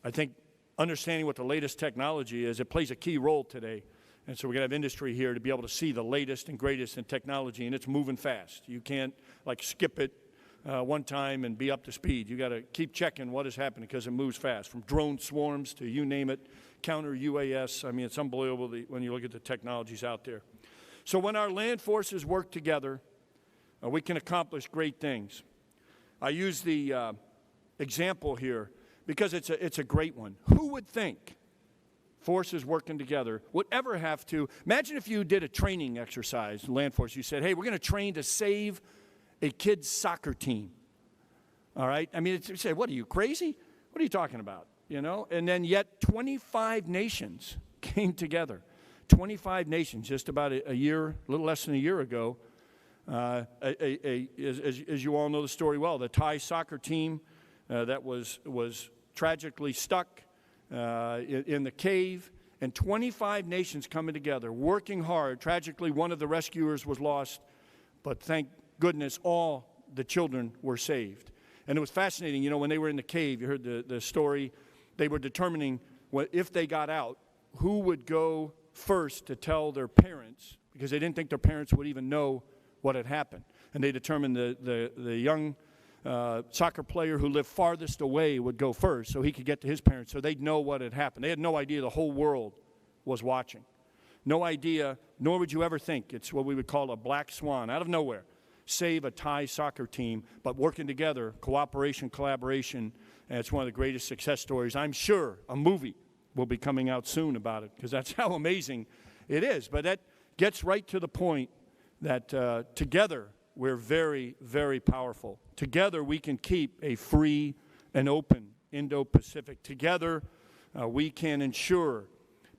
I think, understanding what the latest technology is, it plays a key role today. And so we're going to have industry here to be able to see the latest and greatest in technology, and it's moving fast. You can't, like, skip it one time and be up to speed. You got to keep checking what is happening because it moves fast, from drone swarms to you name it, counter UAS. I mean, it's unbelievable when you look at the technologies out there. So when our land forces work together, we can accomplish great things. I use the example here because it's a great one. Who would think forces working together would ever have to, imagine if you did a training exercise, land force, you said, hey, we're going to train to save a kid's soccer team. All right? I mean, you say, what are you, crazy? What are you talking about? You know? And then yet 25 nations came together. 25 nations just about a year, a little less than a year ago. As you all know the story well, the Thai soccer team that was tragically stuck in the cave, and 25 nations coming together, working hard. Tragically, one of the rescuers was lost, but thank goodness all the children were saved. And it was fascinating, you know, when they were in the cave, you heard the story, they were determining if they got out, who would go first to tell their parents, because they didn't think their parents would even know what had happened. And they determined the young soccer player who lived farthest away would go first so he could get to his parents so they'd know what had happened. They had no idea the whole world was watching. No idea, nor would you ever think it's what we would call a black swan out of nowhere. Save a Thai soccer team, but working together, cooperation, collaboration, and it's one of the greatest success stories. I'm sure a movie will be coming out soon about it because that's how amazing it is. But that gets right to the point that together we're very, very powerful. Together we can keep a free and open Indo-Pacific. Together we can ensure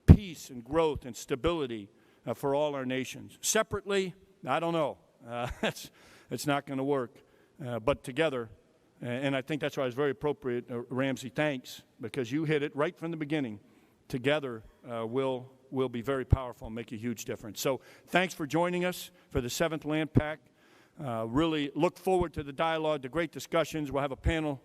peace and growth and stability for all our nations. Separately, I don't know. It's not going to work. But together, and I think that's why it's very appropriate, Ramsey, thanks, because you hit it right from the beginning. Together we'll be very powerful and make a huge difference. So thanks for joining us for the 7th LANPAC. Really look forward to the dialogue, the great discussions. We'll have a panel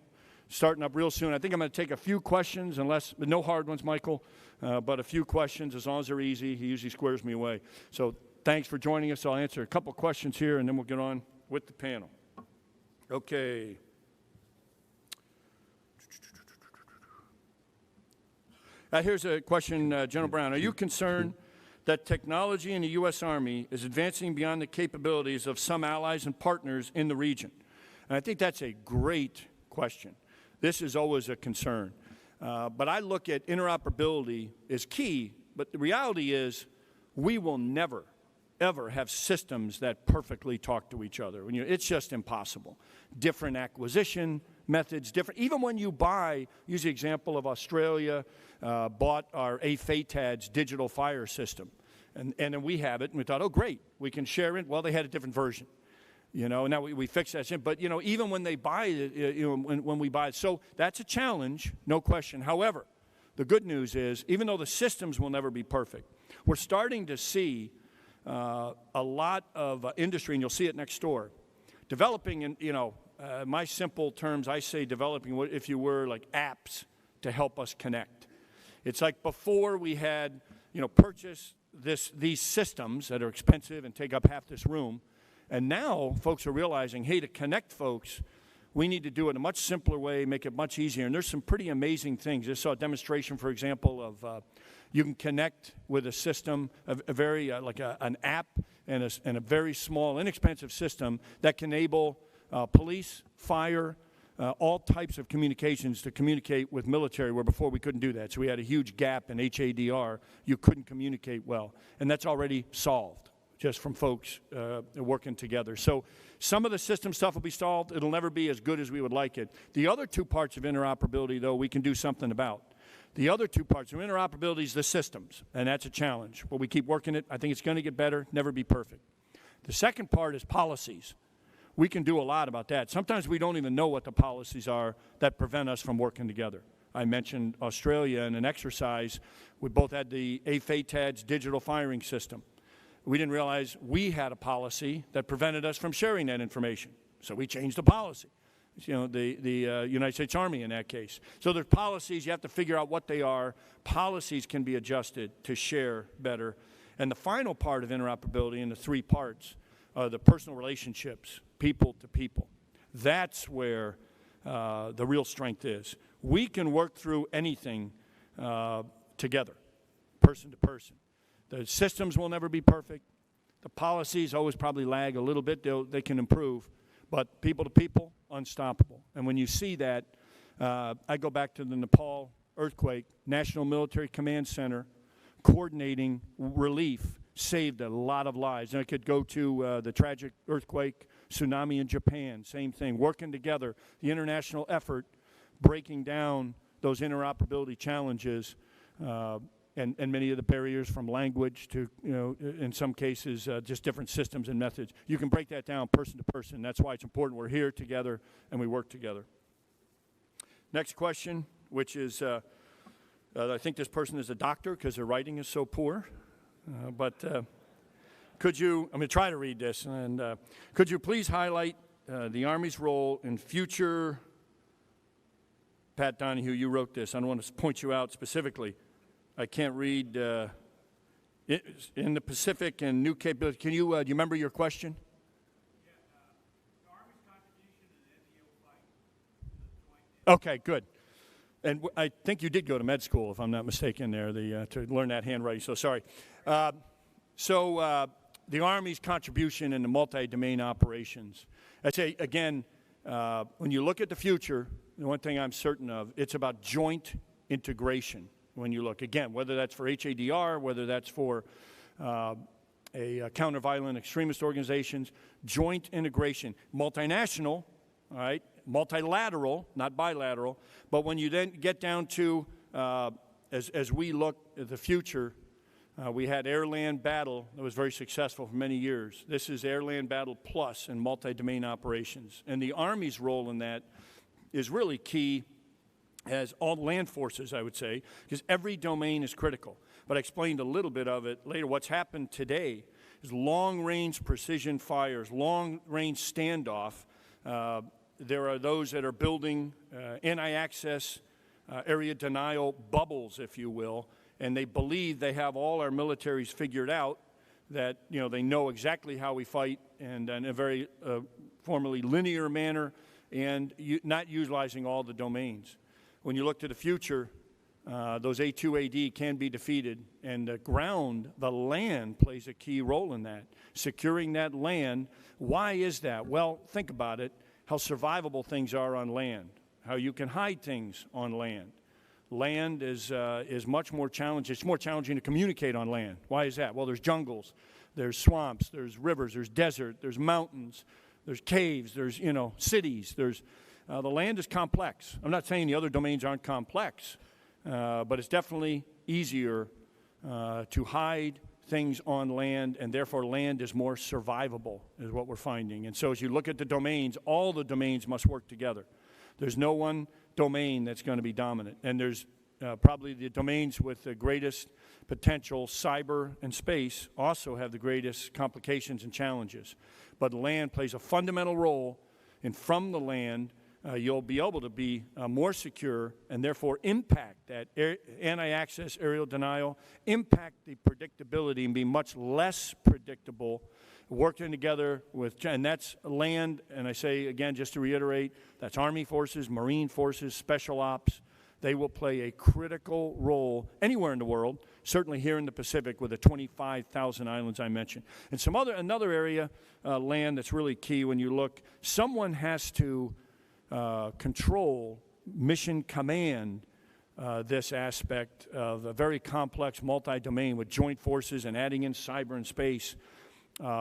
starting up real soon. I think I'm going to take a few questions, no hard ones, Michael, but a few questions as long as they're easy. He usually squares me away. So thanks for joining us. I'll answer a couple questions here, and then we'll get on with the panel. Okay. Here's a question, General Brown. Are you concerned that technology in the U.S. Army is advancing beyond the capabilities of some allies and partners in the region? And I think that's a great question. This is always a concern. But I look at interoperability as key, but the reality is we will never, ever have systems that perfectly talk to each other. It's just impossible. Different acquisition methods, different. Even when you buy, use the example of Australia, bought our AFATAD's digital fire system. And then we have it, and we thought, oh, great, we can share it. Well, they had a different version. Now we fixed that. But, even when they buy it, when we buy it. So that's a challenge, no question. However, the good news is, even though the systems will never be perfect, we're starting to see a lot of industry, and you'll see it next door, developing, in my simple terms, I say developing, if you were, like apps to help us connect. It's like before we had, purchased these systems that are expensive and take up half this room. And now folks are realizing, hey, to connect folks, we need to do it in a much simpler way, make it much easier. And there's some pretty amazing things. I saw a demonstration, for example, of you can connect with a system, a very like an app and a very small, inexpensive system that can enable police, fire, all types of communications to communicate with military, where before we couldn't do that. So we had a huge gap in HADR. You couldn't communicate well. And that's already solved, just from folks working together. So some of the system stuff will be solved. It'll never be as good as we would like it. The other two parts of interoperability, though, we can do something about. The other two parts of interoperability is the systems, and that's a challenge. But we keep working it. I think it's going to get better, never be perfect. The second part is policies. We can do a lot about that. Sometimes we don't even know what the policies are that prevent us from working together. I mentioned Australia in an exercise. We both had the AFATAD's digital firing system. We didn't realize we had a policy that prevented us from sharing that information. So we changed the policy. The United States Army in that case. So there's policies. You have to figure out what they are. Policies can be adjusted to share better. And the final part of interoperability in the three parts are the personal relationships, people to people. That's where the real strength is. We can work through anything together, person to person. The systems will never be perfect. The policies always probably lag a little bit. They can improve. But people to people, unstoppable. And when you see that, I go back to the Nepal earthquake, National Military Command Center, coordinating relief saved a lot of lives. And I could go to the tragic earthquake, tsunami in Japan, same thing. Working together, the international effort, breaking down those interoperability challenges, and many of the barriers from language to, in some cases, just different systems and methods. You can break that down person to person. That's why it's important we're here together and we work together. Next question, which is, I think this person is a doctor because their writing is so poor. Could you, I'm going to try to read this, and could you please highlight the Army's role in future, Pat Donahue, you wrote this. I don't want to point you out specifically. I can't read in the Pacific and new capability. Can you, do you remember your question? Yeah, the Army's contribution in the MDO fight. Okay, good. And I think you did go to med school, if I'm not mistaken, there to learn that handwriting. So sorry. The Army's contribution in the multi-domain operations. I'd say again, when you look at the future, the one thing I'm certain of, it's about joint integration. When you look, again, whether that's for HADR, whether that's for counter-violent extremist organizations, joint integration, multinational, all right, multilateral, not bilateral, but when you then get down to, as we look at the future, we had air-land battle that was very successful for many years. This is air-land battle plus in multi-domain operations. And the Army's role in that is really key, as all land forces, I would say, because every domain is critical. But I explained a little bit of it later. What's happened today is long-range precision fires, long-range standoff. There are those that are building anti-access area denial bubbles, if you will, and they believe they have all our militaries figured out, that they know exactly how we fight, and in a very formally linear manner, and not utilizing all the domains. When you look to the future, those A2AD can be defeated, and the ground, the land, plays a key role in that. Securing that land, why is that? Well, think about it, how survivable things are on land. how you can hide things on land. Land is much more challenging. It's more challenging to communicate on land. Why is that? Well, there's jungles, there's swamps, there's rivers, there's desert, there's mountains, there's caves, there's, cities. The land is complex. I'm not saying the other domains aren't complex, but it's definitely easier to hide things on land, and therefore land is more survivable, is what we're finding. And so as you look at the domains, all the domains must work together. There's no one domain that's going to be dominant. And there's probably the domains with the greatest potential, cyber and space, also have the greatest complications and challenges. But land plays a fundamental role, and from the land, you'll be able to be more secure and therefore impact that anti-access aerial denial, impact the predictability and be much less predictable, working together with, and that's land, and I say again, just to reiterate, that's Army forces, Marine forces, special ops. They will play a critical role anywhere in the world, certainly here in the Pacific with the 25,000 islands I mentioned. And another area, land that's really key when you look, someone has to control, mission command this aspect of a very complex multi-domain with joint forces and adding in cyber and space.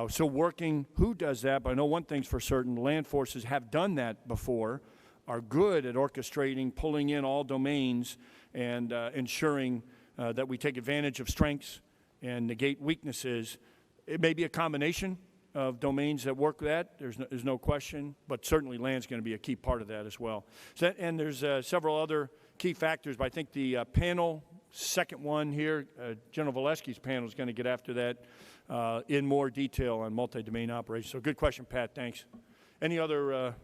So working, who does that? But I know one thing's for certain, land forces have done that before, are good at orchestrating, pulling in all domains, and ensuring that we take advantage of strengths and negate weaknesses. It may be a combination of domains that work that, there's no question, but certainly land's going to be a key part of that as well. So and there's several other key factors, but I think the panel, second one here, General Valesky's panel is going to get after that in more detail on multi-domain operations. So good question, Pat, thanks. Any other,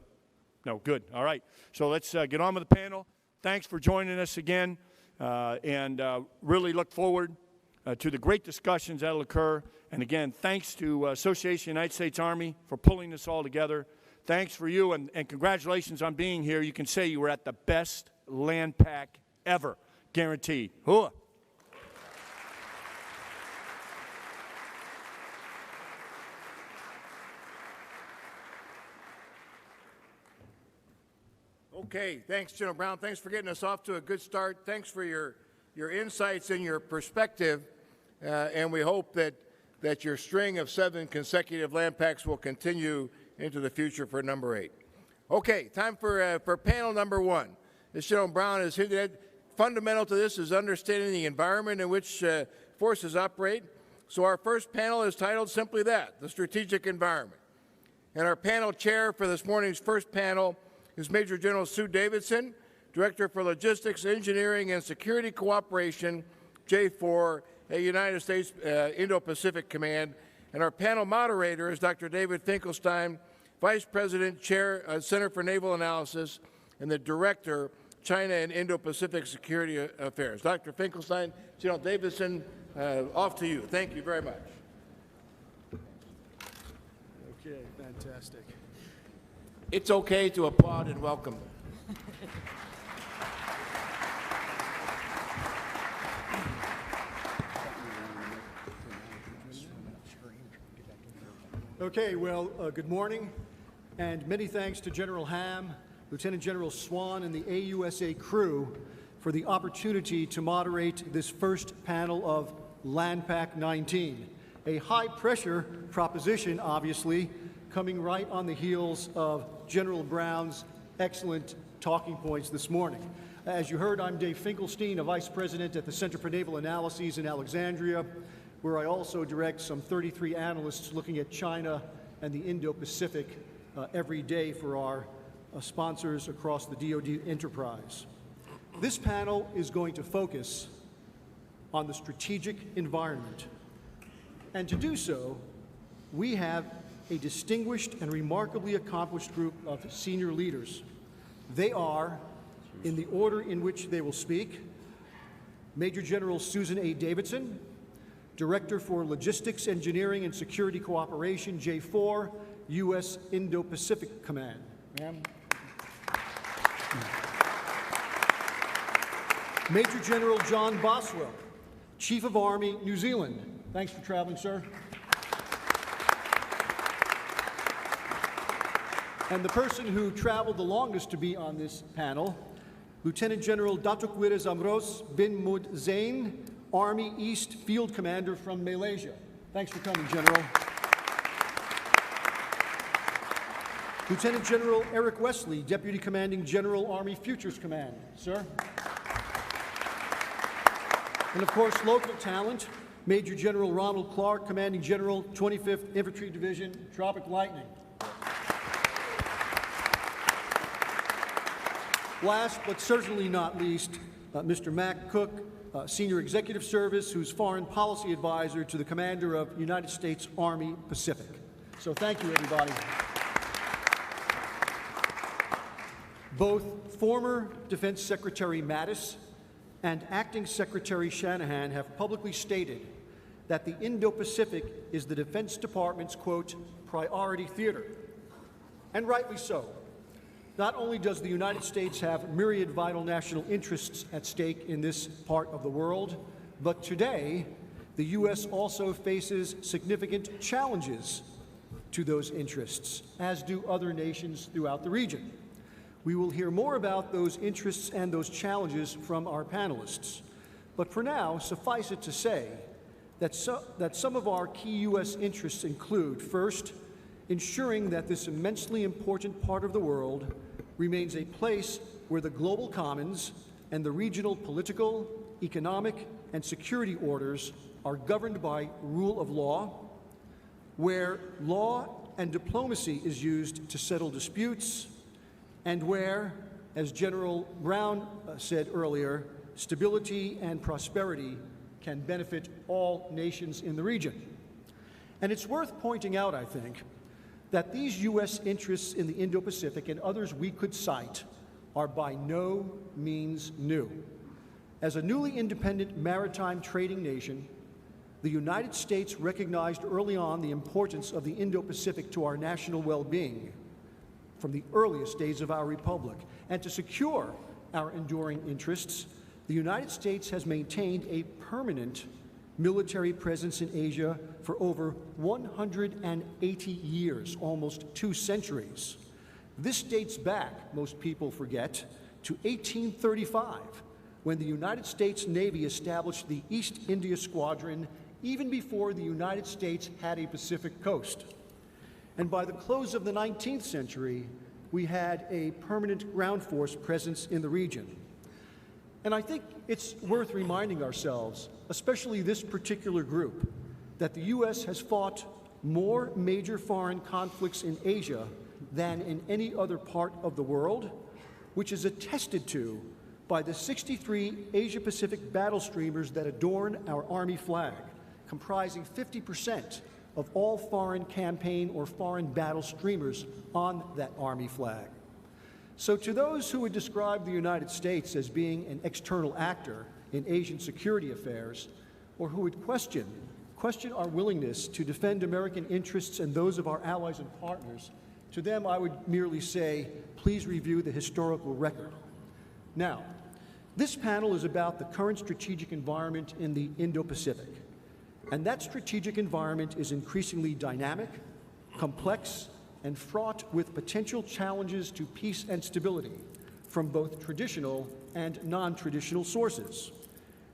no, good, all right. So let's get on with the panel. Thanks for joining us again, and really look forward to the great discussions that will occur. And again, thanks to Association United States Army for pulling this all together. Thanks for you, and congratulations on being here. You can say you were at the best LANPAC ever, guaranteed. Hooah. Okay, thanks, General Brown. Thanks for getting us off to a good start. Thanks for your insights and your perspective, and we hope that your string of 7 consecutive LANPACs will continue into the future for number 8. Okay, time for panel number 1. As General Brown has hinted at, fundamental to this is understanding the environment in which forces operate. So our first panel is titled simply that, the strategic environment. And our panel chair for this morning's first panel is Major General Sue Davidson, Director for Logistics, Engineering, and Security Cooperation, J4, a United States Indo-Pacific Command. And our panel moderator is Dr. David Finkelstein, Vice President, Chair, Center for Naval Analysis, and the Director, China and Indo-Pacific Security Affairs. Dr. Finkelstein, General Davidson, off to you. Thank you very much. Okay, fantastic. It's okay to applaud and welcome them. Okay, well, good morning, and many thanks to General Ham, Lieutenant General Swan, and the AUSA crew for the opportunity to moderate this first panel of LANPAC 19, a high-pressure proposition, obviously, coming right on the heels of General Brown's excellent talking points this morning. As you heard, I'm Dave Finkelstein, a Vice President at the Center for Naval Analyses in Alexandria, where I also direct some 33 analysts looking at China and the Indo-Pacific every day for our sponsors across the DoD enterprise. This panel is going to focus on the strategic environment. And to do so, we have a distinguished and remarkably accomplished group of senior leaders. They are, in the order in which they will speak, Major General Susan A. Davidson, Director for Logistics, Engineering, and Security Cooperation, J4, U.S. Indo-Pacific Command. Ma'am. Major General John Boswell, Chief of Army, New Zealand. Thanks for traveling, sir. And the person who traveled the longest to be on this panel, Lieutenant General Datuk Wira Zamros bin Mud Zain, Army East Field Commander from Malaysia. Thanks for coming, General. Lieutenant General Eric Wesley, Deputy Commanding General, Army Futures Command. Sir. And of course, local talent, Major General Ronald Clark, Commanding General, 25th Infantry Division, Tropic Lightning. Last but certainly not least, Mr. Mac Cook, Senior Executive Service, who's Foreign Policy Advisor to the Commander of United States Army Pacific. So thank you, everybody. Both former Defense Secretary Mattis and Acting Secretary Shanahan have publicly stated that the Indo-Pacific is the Defense Department's, quote, priority theater. And rightly so. Not only does the United States have myriad vital national interests at stake in this part of the world, but today, the U.S. also faces significant challenges to those interests, as do other nations throughout the region. We will hear more about those interests and those challenges from our panelists. But for now, suffice it to say that some of our key U.S. interests include, first, ensuring that this immensely important part of the world remains a place where the global commons and the regional political, economic, and security orders are governed by rule of law, where law and diplomacy is used to settle disputes, and where, as General Brown said earlier, stability and prosperity can benefit all nations in the region. And it's worth pointing out, I think, that these U.S. interests in the Indo-Pacific and others we could cite are by no means new. As a newly independent maritime trading nation, the United States recognized early on the importance of the Indo-Pacific to our national well-being from the earliest days of our republic. And to secure our enduring interests, the United States has maintained a permanent military presence in Asia for over 180 years, almost 2 centuries. This dates back, most people forget, to 1835, when the United States Navy established the East India Squadron even before the United States had a Pacific coast. And by the close of the 19th century, we had a permanent ground force presence in the region. And I think it's worth reminding ourselves, especially this particular group, that the U.S. has fought more major foreign conflicts in Asia than in any other part of the world, which is attested to by the 63 Asia-Pacific battle streamers that adorn our Army flag, comprising 50% of all foreign campaign or foreign battle streamers on that Army flag. So to those who would describe the United States as being an external actor in Asian security affairs, or who would question our willingness to defend American interests and those of our allies and partners, to them I would merely say, please review the historical record. Now, this panel is about the current strategic environment in the Indo-Pacific. And that strategic environment is increasingly dynamic, complex, and fraught with potential challenges to peace and stability from both traditional and non-traditional sources.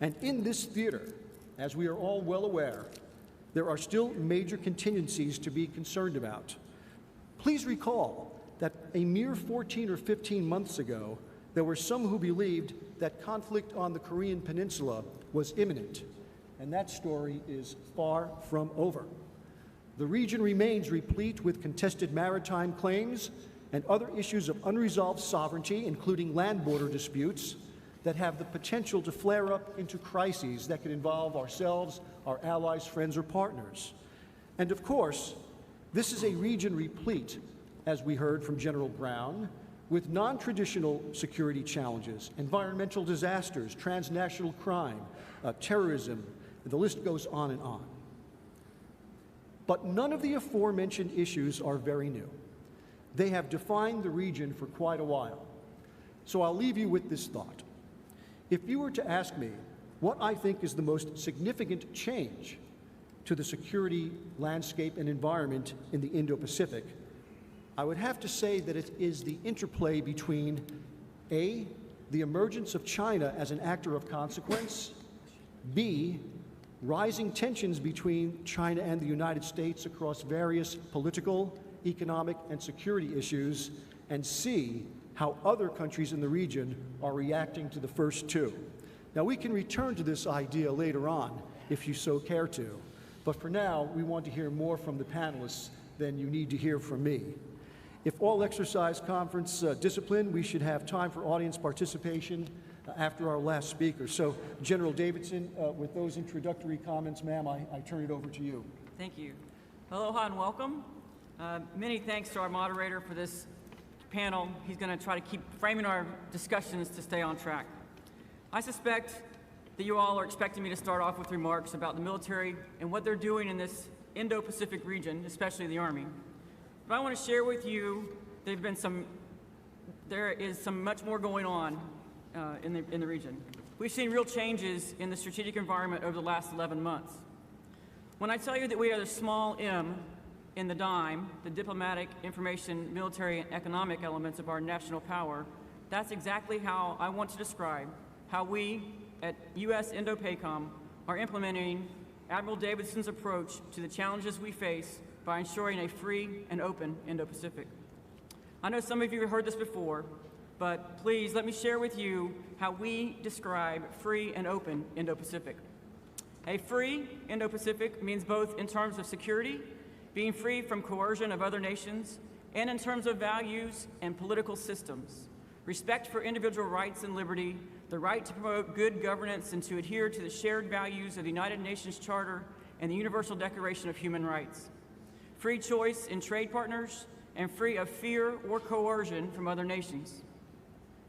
And in this theater, as we are all well aware, there are still major contingencies to be concerned about. Please recall that a mere 14 or 15 months ago, there were some who believed that conflict on the Korean Peninsula was imminent. And that story is far from over. The region remains replete with contested maritime claims and other issues of unresolved sovereignty, including land border disputes, that have the potential to flare up into crises that could involve ourselves, our allies, friends, or partners. And of course, this is a region replete, as we heard from General Brown, with non-traditional security challenges, environmental disasters, transnational crime, terrorism, and the list goes on and on. But none of the aforementioned issues are very new. They have defined the region for quite a while. So I'll leave you with this thought. If you were to ask me what I think is the most significant change to the security landscape and environment in the Indo-Pacific, I would have to say that it is the interplay between A, the emergence of China as an actor of consequence, B, rising tensions between China and the United States across various political, economic, and security issues, and C, how other countries in the region are reacting to the first two. Now, we can return to this idea later on, if you so care to, but for now, we want to hear more from the panelists than you need to hear from me. If all exercise conference discipline, we should have time for audience participation after our last speaker. So, General Davidson, with those introductory comments, ma'am, I turn it over to you. Thank you. Aloha and welcome. Many thanks to our moderator for this panel. He's going to try to keep framing our discussions to stay on track. I suspect that you all are expecting me to start off with remarks about the military and what they're doing in this Indo-Pacific region, especially the Army. But I want to share with you there is some much more going on in the region. We've seen real changes in the strategic environment over the last 11 months. When I tell you that we are the small m in the dime, the diplomatic, information, military, and economic elements of our national power, that's exactly how I want to describe how we at U.S. Indo-PACOM are implementing Admiral Davidson's approach to the challenges we face by ensuring a free and open Indo-Pacific. I know some of you have heard this before, but please let me share with you how we describe free and open Indo-Pacific. A free Indo-Pacific means both in terms of security, being free from coercion of other nations, and in terms of values and political systems, respect for individual rights and liberty, the right to promote good governance and to adhere to the shared values of the United Nations Charter and the Universal Declaration of Human Rights, free choice in trade partners, and free of fear or coercion from other nations.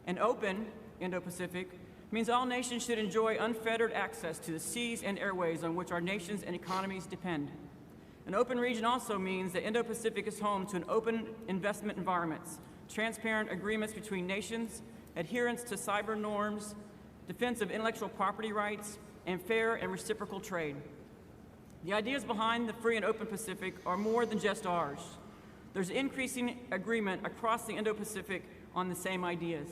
An open Indo-Pacific means all nations should enjoy unfettered access to the seas and airways on which our nations and economies depend. An open region also means that Indo-Pacific is home to an open investment environments, transparent agreements between nations, adherence to cyber norms, defense of intellectual property rights, and fair and reciprocal trade. The ideas behind the free and open Pacific are more than just ours. There's increasing agreement across the Indo-Pacific on the same ideas.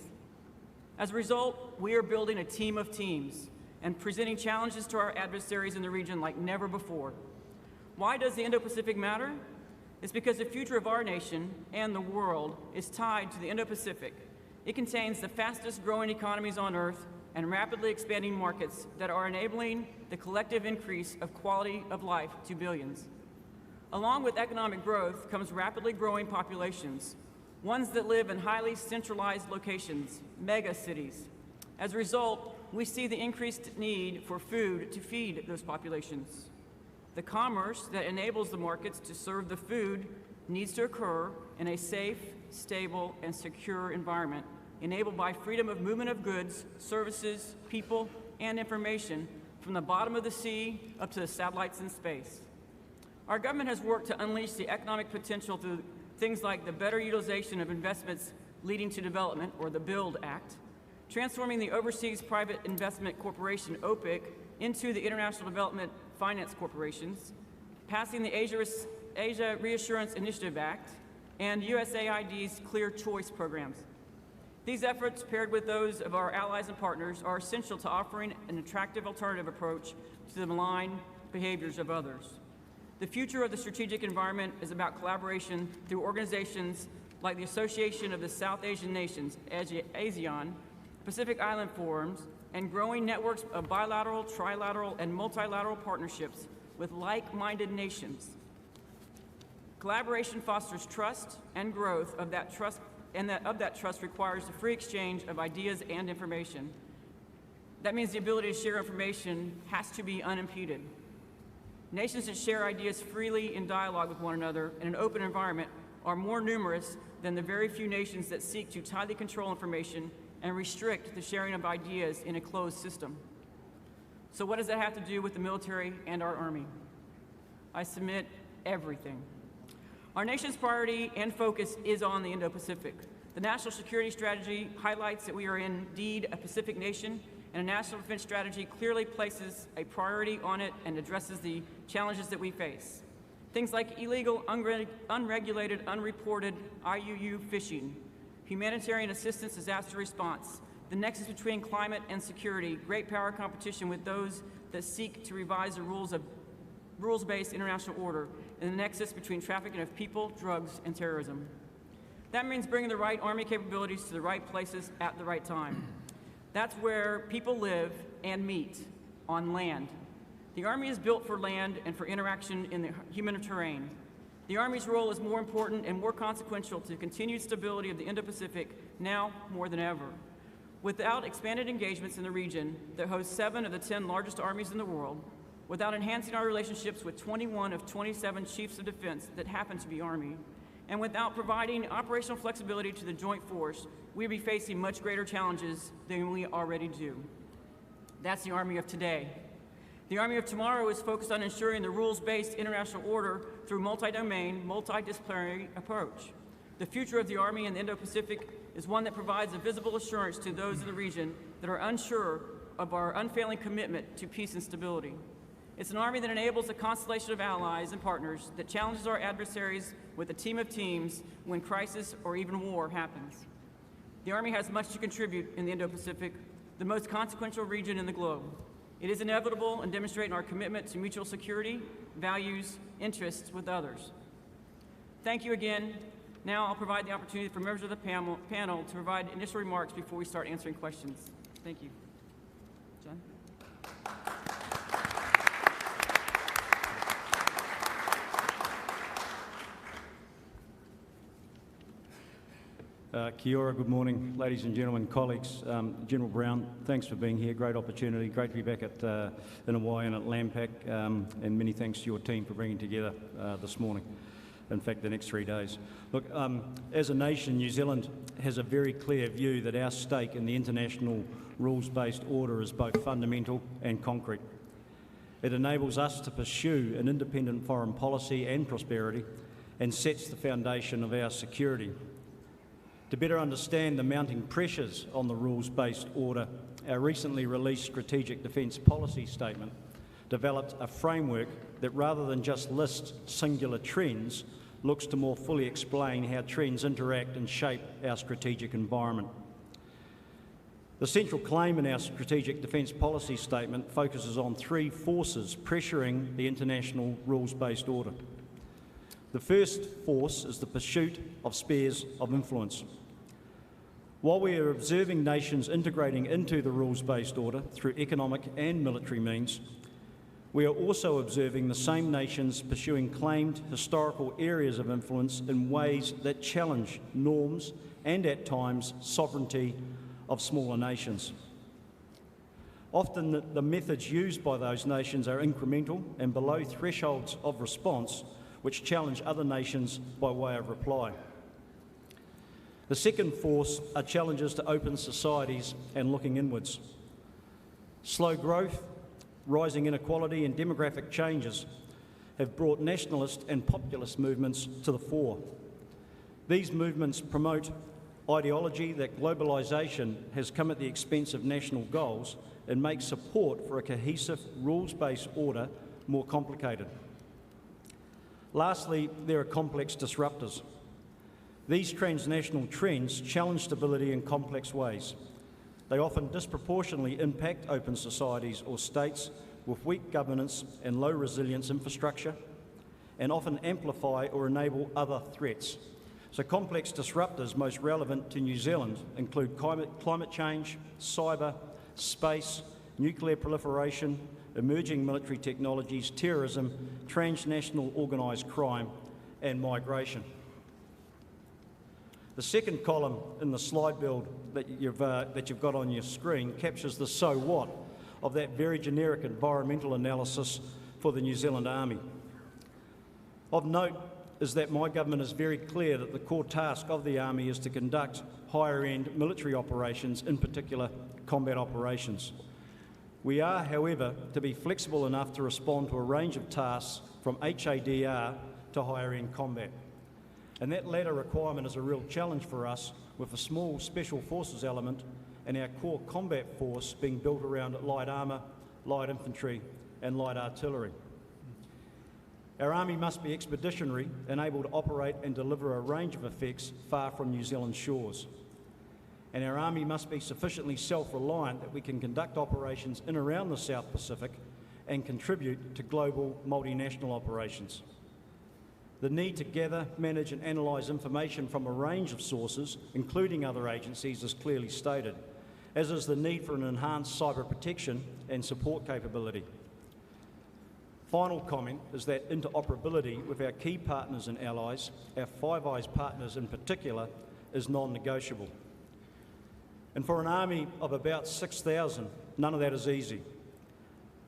As a result, we are building a team of teams and presenting challenges to our adversaries in the region like never before. Why does the Indo-Pacific matter? It's because the future of our nation and the world is tied to the Indo-Pacific. It contains the fastest growing economies on Earth and rapidly expanding markets that are enabling the collective increase of quality of life to billions. Along with economic growth comes rapidly growing populations, ones that live in highly centralized locations, mega cities. As a result, we see the increased need for food to feed those populations. The commerce that enables the markets to serve the food needs to occur in a safe, stable, and secure environment, enabled by freedom of movement of goods, services, people, and information from the bottom of the sea up to the satellites in space. Our government has worked to unleash the economic potential through things like the better utilization of investments leading to development, or the BUILD Act, transforming the Overseas Private Investment Corporation, OPIC, into the International Development Finance Corporations, passing the Asia Reassurance Initiative Act, and USAID's Clear Choice programs. These efforts, paired with those of our allies and partners, are essential to offering an attractive alternative approach to the malign behaviors of others. The future of the strategic environment is about collaboration through organizations like the Association of the South Asian Nations, ASEAN, Pacific Island Forums, and growing networks of bilateral, trilateral, and multilateral partnerships with like-minded nations. Collaboration fosters trust and growth of that trust, and that trust requires the free exchange of ideas and information. That means the ability to share information has to be unimpeded. Nations that share ideas freely in dialogue with one another in an open environment are more numerous than the very few nations that seek to tightly control information and restrict the sharing of ideas in a closed system. So what does that have to do with the military and our Army? I submit everything. Our nation's priority and focus is on the Indo-Pacific. The National Security Strategy highlights that we are indeed a Pacific nation, and a national defense strategy clearly places a priority on it and addresses the challenges that we face. Things like illegal, unregulated, unreported IUU fishing, humanitarian assistance, disaster response, the nexus between climate and security, great power competition with those that seek to revise the rules-based international order, and the nexus between trafficking of people, drugs, and terrorism. That means bringing the right Army capabilities to the right places at the right time. That's where people live and meet, on land. The Army is built for land and for interaction in the human terrain. The Army's role is more important and more consequential to the continued stability of the Indo-Pacific now more than ever. Without expanded engagements in the region that hosts 7 of the 10 largest armies in the world, without enhancing our relationships with 21 of 27 chiefs of defense that happen to be Army, and without providing operational flexibility to the joint force, we'd be facing much greater challenges than we already do. That's the Army of today. The Army of tomorrow is focused on ensuring the rules-based international order through multi-domain, multidisciplinary approach. The future of the Army in the Indo-Pacific is one that provides a visible assurance to those in the region that are unsure of our unfailing commitment to peace and stability. It's an Army that enables a constellation of allies and partners that challenges our adversaries with a team of teams when crisis or even war happens. The Army has much to contribute in the Indo-Pacific, the most consequential region in the globe. It is inevitable in demonstrating our commitment to mutual security, values, interests with others. Thank you again. Now I'll provide the opportunity for members of the panel to provide initial remarks before we start answering questions. Thank you. John? Kia ora, good morning, ladies and gentlemen, colleagues. General Brown, thanks for being here. Great opportunity. Great to be back in Hawaii and at LANPAC, and many thanks to your team for bringing together this morning. In fact, the next 3 days. Look, as a nation, New Zealand has a very clear view that our stake in the international rules-based order is both fundamental and concrete. It enables us to pursue an independent foreign policy and prosperity and sets the foundation of our security. To better understand the mounting pressures on the rules-based order, our recently released Strategic Defence Policy Statement developed a framework that, rather than just list singular trends, looks to more fully explain how trends interact and shape our strategic environment. The central claim in our Strategic Defence Policy Statement focuses on 3 forces pressuring the international rules-based order. The first force is the pursuit of spheres of influence. While we are observing nations integrating into the rules-based order through economic and military means, we are also observing the same nations pursuing claimed historical areas of influence in ways that challenge norms and, at times, sovereignty of smaller nations. Often the methods used by those nations are incremental and below thresholds of response, which challenge other nations by way of reply. The second force are challenges to open societies and looking inwards. Slow growth, rising inequality and demographic changes have brought nationalist and populist movements to the fore. These movements promote ideology that globalisation has come at the expense of national goals and makes support for a cohesive rules-based order more complicated. Lastly, there are complex disruptors. These transnational trends challenge stability in complex ways. They often disproportionately impact open societies or states with weak governance and low resilience infrastructure, and often amplify or enable other threats. So complex disruptors most relevant to New Zealand include climate change, cyber, space, nuclear proliferation, emerging military technologies, terrorism, transnational organised crime, and migration. The second column in the slide build that you've got on your screen captures the so what of that very generic environmental analysis for the New Zealand Army. Of note is that my government is very clear that the core task of the Army is to conduct higher-end military operations, in particular combat operations. We are, however, to be flexible enough to respond to a range of tasks from HADR to higher-end combat. And that latter requirement is a real challenge for us, with a small special forces element and our core combat force being built around light armour, light infantry and light artillery. Our Army must be expeditionary and able to operate and deliver a range of effects far from New Zealand's shores. And our Army must be sufficiently self-reliant that we can conduct operations in and around the South Pacific and contribute to global multinational operations. The need to gather, manage and analyse information from a range of sources, including other agencies, is clearly stated, as is the need for an enhanced cyber protection and support capability. Final comment is that interoperability with our key partners and allies, our Five Eyes partners in particular, is non-negotiable. And for an army of about 6,000, none of that is easy.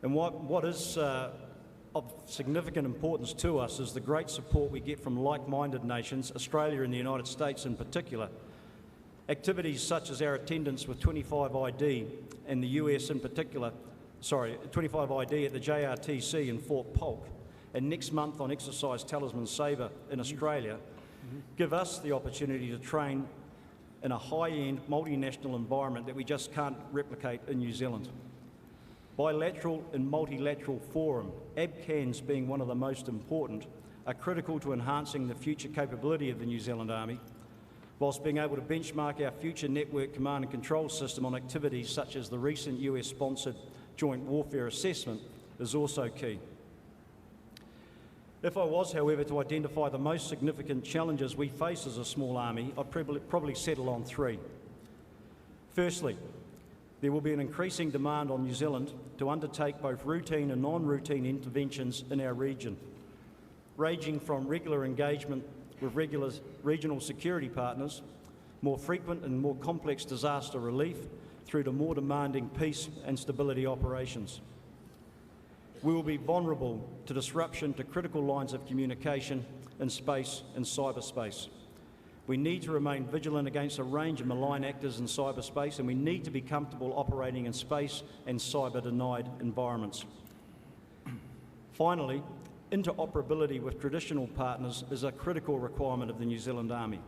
And what is of significant importance to us is the great support we get from like-minded nations, Australia and the United States in particular. Activities such as our attendance with 25ID and the US in particular, 25ID at the JRTC in Fort Polk, and next month on Exercise Talisman Sabre in Australia, give us the opportunity to train in a high-end multinational environment that we just can't replicate in New Zealand. Bilateral and multilateral forum, ABCANs being one of the most important, are critical to enhancing the future capability of the New Zealand Army, whilst being able to benchmark our future network command and control system on activities such as the recent US-sponsored Joint Warfare Assessment is also key. If I was, however, to identify the most significant challenges we face as a small army, I'd probably settle on three. Firstly, there will be an increasing demand on New Zealand to undertake both routine and non-routine interventions in our region, ranging from regular engagement with regional security partners, more frequent and more complex disaster relief, through to more demanding peace and stability operations. We will be vulnerable to disruption to critical lines of communication in space and cyberspace. We need to remain vigilant against a range of malign actors in cyberspace, and we need to be comfortable operating in space and cyber-denied environments. Finally, interoperability with traditional partners is a critical requirement of the New Zealand Army.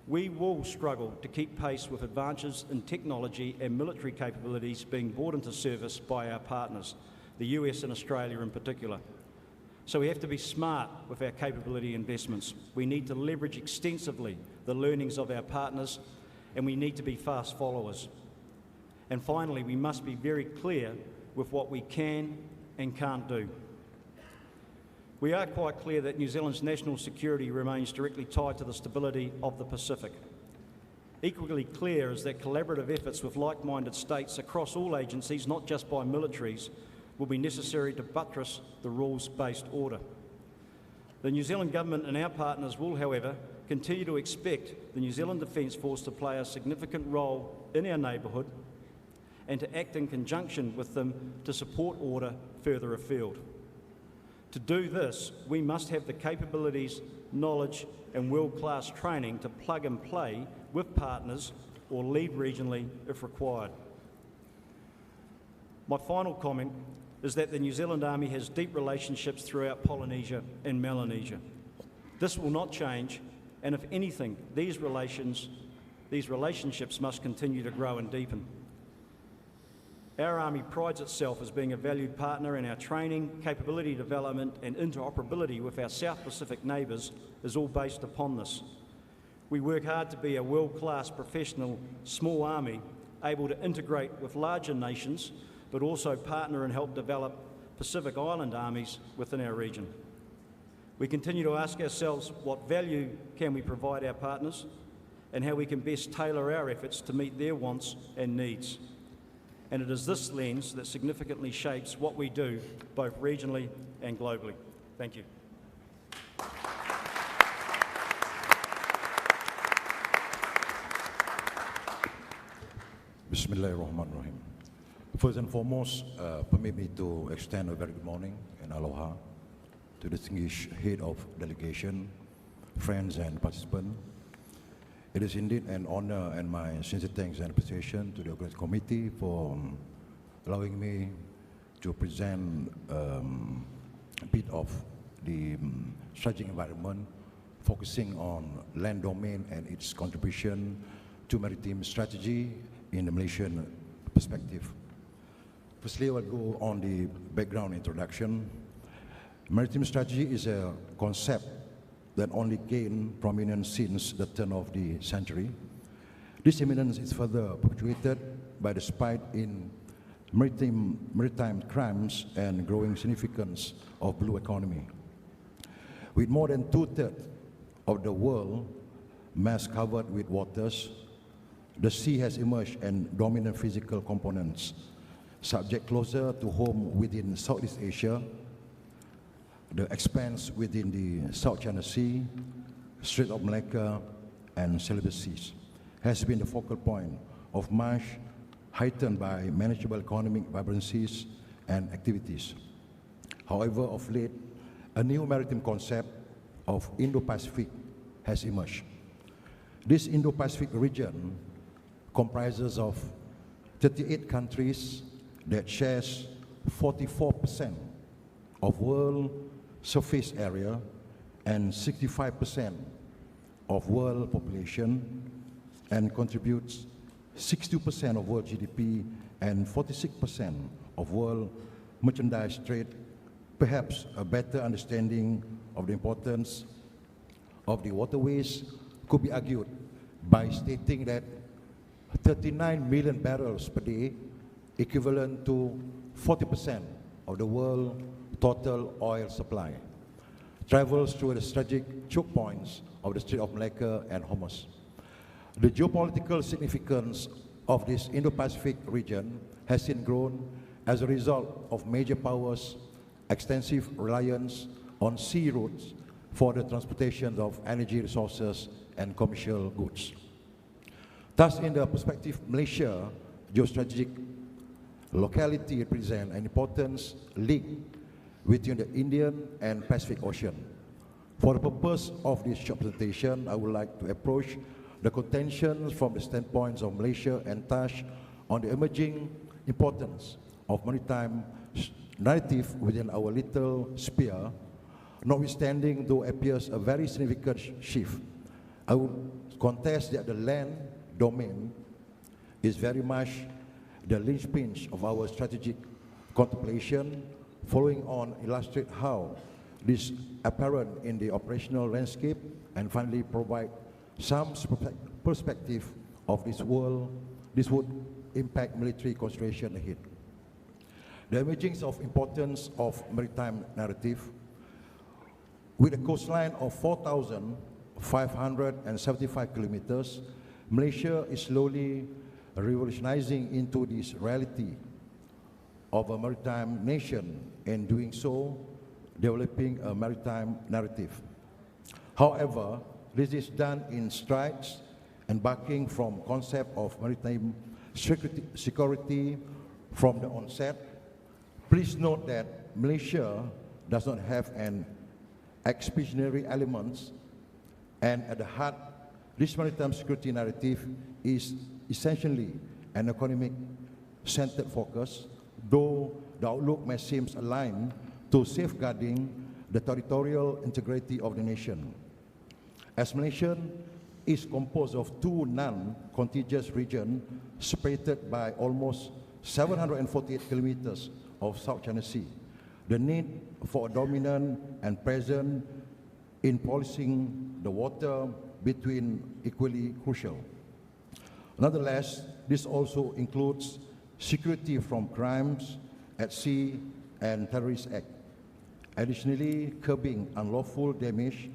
We will struggle to keep pace with advances in technology and military capabilities being brought into service by our partners, the US and Australia in particular. So we have to be smart with our capability investments. We need to leverage extensively the learnings of our partners, and we need to be fast followers. And finally, we must be very clear with what we can and can't do. We are quite clear that New Zealand's national security remains directly tied to the stability of the Pacific. Equally clear is that collaborative efforts with like-minded states across all agencies, not just by militaries, will be necessary to buttress the rules-based order. The New Zealand Government and our partners will, however, continue to expect the New Zealand Defence Force to play a significant role in our neighbourhood and to act in conjunction with them to support order further afield. To do this, we must have the capabilities, knowledge and world-class training to plug and play with partners or lead regionally if required. My final comment is that the New Zealand Army has deep relationships throughout Polynesia and Melanesia. This will not change, and if anything, these relationships must continue to grow and deepen. Our Army prides itself as being a valued partner, and our training, capability development and interoperability with our South Pacific neighbours is all based upon this. We work hard to be a world-class professional small army able to integrate with larger nations, but also partner and help develop Pacific Island armies within our region. We continue to ask ourselves what value can we provide our partners and how we can best tailor our efforts to meet their wants and needs. And it is this lens that significantly shapes what we do, both regionally and globally. Thank you. Bismillahirrahmanirrahim. First and foremost, permit me to extend a very good morning and aloha to the distinguished head of delegation, friends and participants. It is indeed an honor and my sincere thanks and appreciation to the organizing committee for allowing me to present a bit of the strategic environment, focusing on land domain and its contribution to maritime strategy in the Malaysian perspective. Firstly, I will go on the background introduction. Maritime strategy is a concept that only gained prominence since the turn of the century. This eminence is further perpetuated by the spike in maritime crimes and growing significance of blue economy. With more than 2/3 of the world mass covered with waters, the sea has emerged and dominant physical components, subject closer to home within Southeast Asia, the expanse within the South China Sea, Strait of Malacca, and Celebes Seas, has been the focal point of much heightened by manageable economic vibrancies and activities. However, of late, a new maritime concept of Indo-Pacific has emerged. This Indo-Pacific region comprises of 38 countries that shares 44% of world surface area and 65% of world population, and contributes 60% of world GDP and 46% of world merchandise trade. Perhaps a better understanding of the importance of the waterways could be argued by stating that 39 million barrels per day, equivalent to 40% of the world total oil supply, travels through the strategic choke points of the Strait of Malacca and Hormuz. The geopolitical significance of this Indo-Pacific region has seen grown as a result of major powers' extensive reliance on sea routes for the transportation of energy resources and commercial goods. Thus, in the perspective, Malaysia geostrategic locality represents an important link between the Indian and Pacific Ocean. For the purpose of this short presentation, I would like to approach the contentions from the standpoints of Malaysia and touch on the emerging importance of maritime narrative within our little sphere, notwithstanding though appears a very significant shift. I would contest that the land domain is very much the linchpin of our strategic contemplation, following on illustrate how this apparent in the operational landscape, and finally provide some perspective of this world. This would impact military consideration ahead. The emergence of importance of maritime narrative. With a coastline of 4,575 kilometers, Malaysia is slowly revolutionizing into this reality of a maritime nation, and doing so, developing a maritime narrative. However, this is done in strides, embarking from concept of maritime security from the onset. Please note that Malaysia does not have an expeditionary elements, and at the heart, this maritime security narrative is essentially an economic-centered focus, though the outlook may seem aligned to safeguarding the territorial integrity of the nation. As Malaysia is composed of two non-contiguous regions separated by almost 748 kilometers of South China Sea, the need for a dominant and present in policing the water between equally crucial. Nonetheless, this also includes security from crimes at sea and terrorist act. Additionally, curbing unlawful damage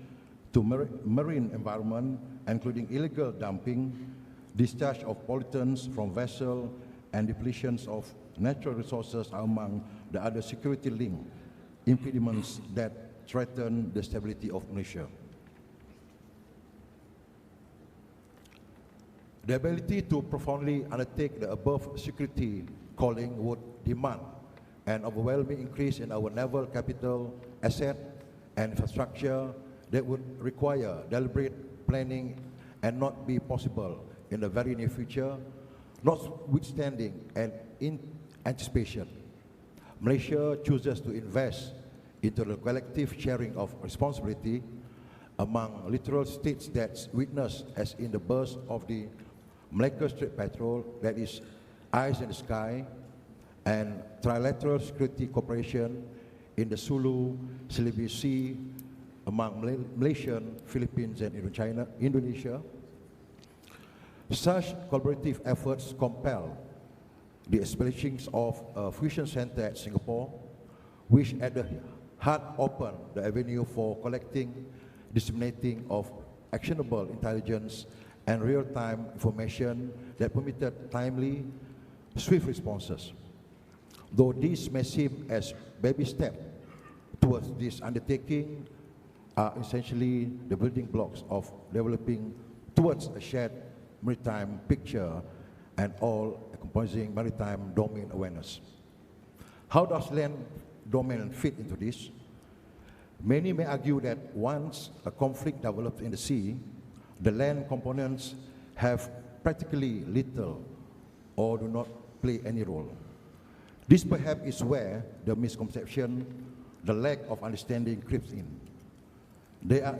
to marine environment, including illegal dumping, discharge of pollutants from vessels, and depletions of natural resources are among the other security-linked impediments that threaten the stability of Malaysia. The ability to profoundly undertake the above security calling would demand an overwhelming increase in our naval capital, asset, and infrastructure that would require deliberate planning and not be possible in the very near future, notwithstanding and in anticipation. Malaysia chooses to invest into the collective sharing of responsibility among littoral states that witness, as in the burst of the Malacca Strait Patrol, that is Eyes in the Sky, and trilateral security cooperation in the Sulu, Celebes Sea, among Malaysian, Philippines, and Indonesia. Such collaborative efforts compel the establishing of a fusion center at Singapore, which at the heart opened the avenue for collecting, disseminating of actionable intelligence and real-time information that permitted timely, swift responses. Though this may seem as baby steps towards this undertaking are essentially the building blocks of developing towards a shared maritime picture and all encompassing maritime domain awareness. How does land domain fit into this? Many may argue that once a conflict develops in the sea, the land components have practically little or do not play any role. This perhaps is where the misconception, the lack of understanding creeps in. There are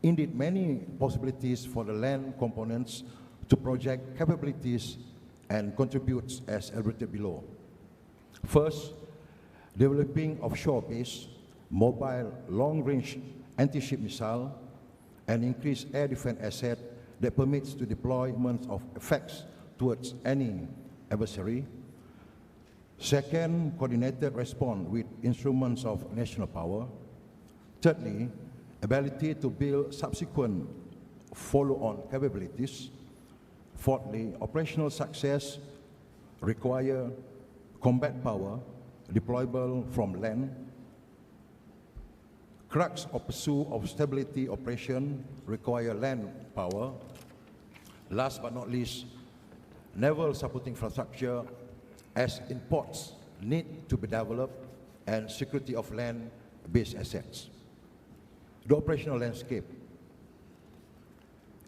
indeed many possibilities for the land components to project capabilities and contribute as elaborated below. First, developing offshore-based, mobile, long-range anti-ship missile and increased air defense asset that permits the deployment of effects towards any adversary. Second, coordinated response with instruments of national power. Thirdly, ability to build subsequent follow-on capabilities. Fourthly, operational success require combat power deployable from land. Crux of pursuit of stability operation require land power. Last but not least, naval supporting infrastructure as imports need to be developed and security of land-based assets. The operational landscape.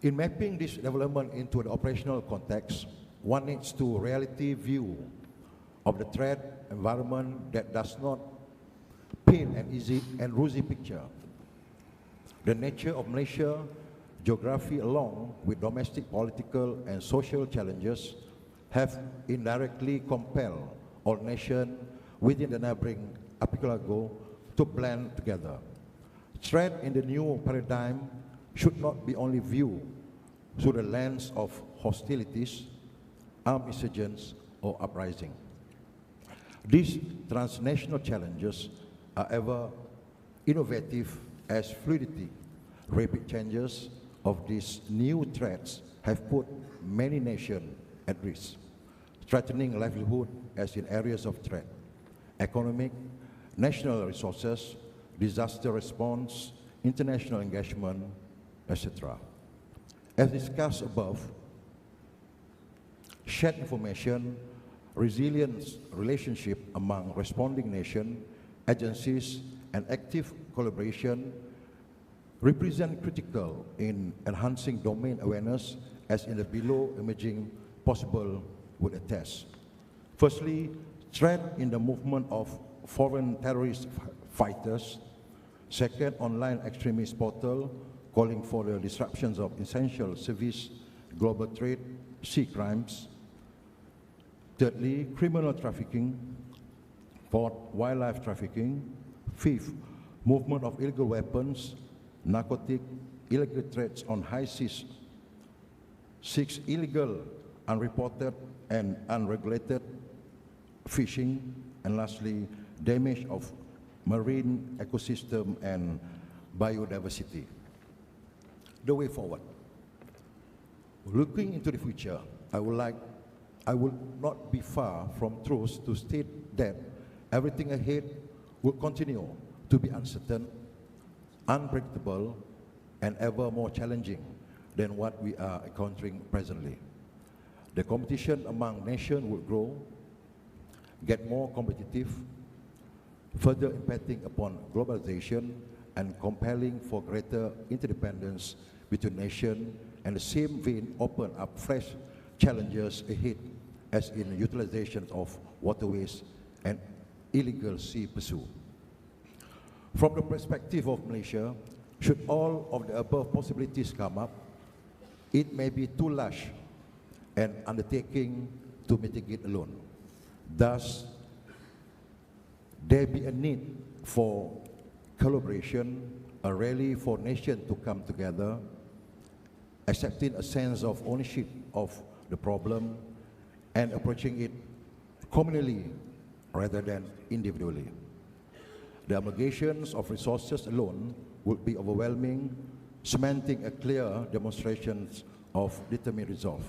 In mapping this development into the operational context, one needs to reality view of the threat environment that does not paint an easy and rosy picture. The nature of Malaysia, geography along with domestic political and social challenges have indirectly compelled all nations within the neighboring archipelago to blend together. Threat in the new paradigm should not be only viewed through the lens of hostilities, armed insurgents, or uprising. These transnational challenges are ever innovative as fluidity, rapid changes of these new threats have put many nations at risk, threatening livelihood as in areas of threat, economic, national resources, disaster response, international engagement, etc. As discussed above, shared information, resilience relationship among responding nations, agencies, and active collaboration represent critical in enhancing domain awareness as in the below imaging possible would attest. Firstly, threat in the movement of foreign terrorist fighters. Second, online extremist portal calling for the disruptions of essential service, global trade, sea crimes. Thirdly, criminal trafficking. Fourth, wildlife trafficking. Fifth, movement of illegal weapons, narcotic, illegal trades on high seas. Six, illegal, unreported, and unregulated fishing. And lastly, damage of marine ecosystem and biodiversity. The way forward. Looking into the future, I would not be far from truth to state that everything ahead will continue to be uncertain, unpredictable, and ever more challenging than what we are encountering presently. The competition among nations will grow, get more competitive, further impacting upon globalization and compelling for greater interdependence between nations, and the same vein open up fresh challenges ahead as in the utilization of waterways and illegal sea pursuit. From the perspective of Malaysia, should all of the above possibilities come up, it may be too large an undertaking to mitigate alone. Thus, there be a need for collaboration, a rally for nations to come together, accepting a sense of ownership of the problem, and approaching it communally rather than individually. The amalgamations of resources alone would be overwhelming, cementing a clear demonstration of determined resolve.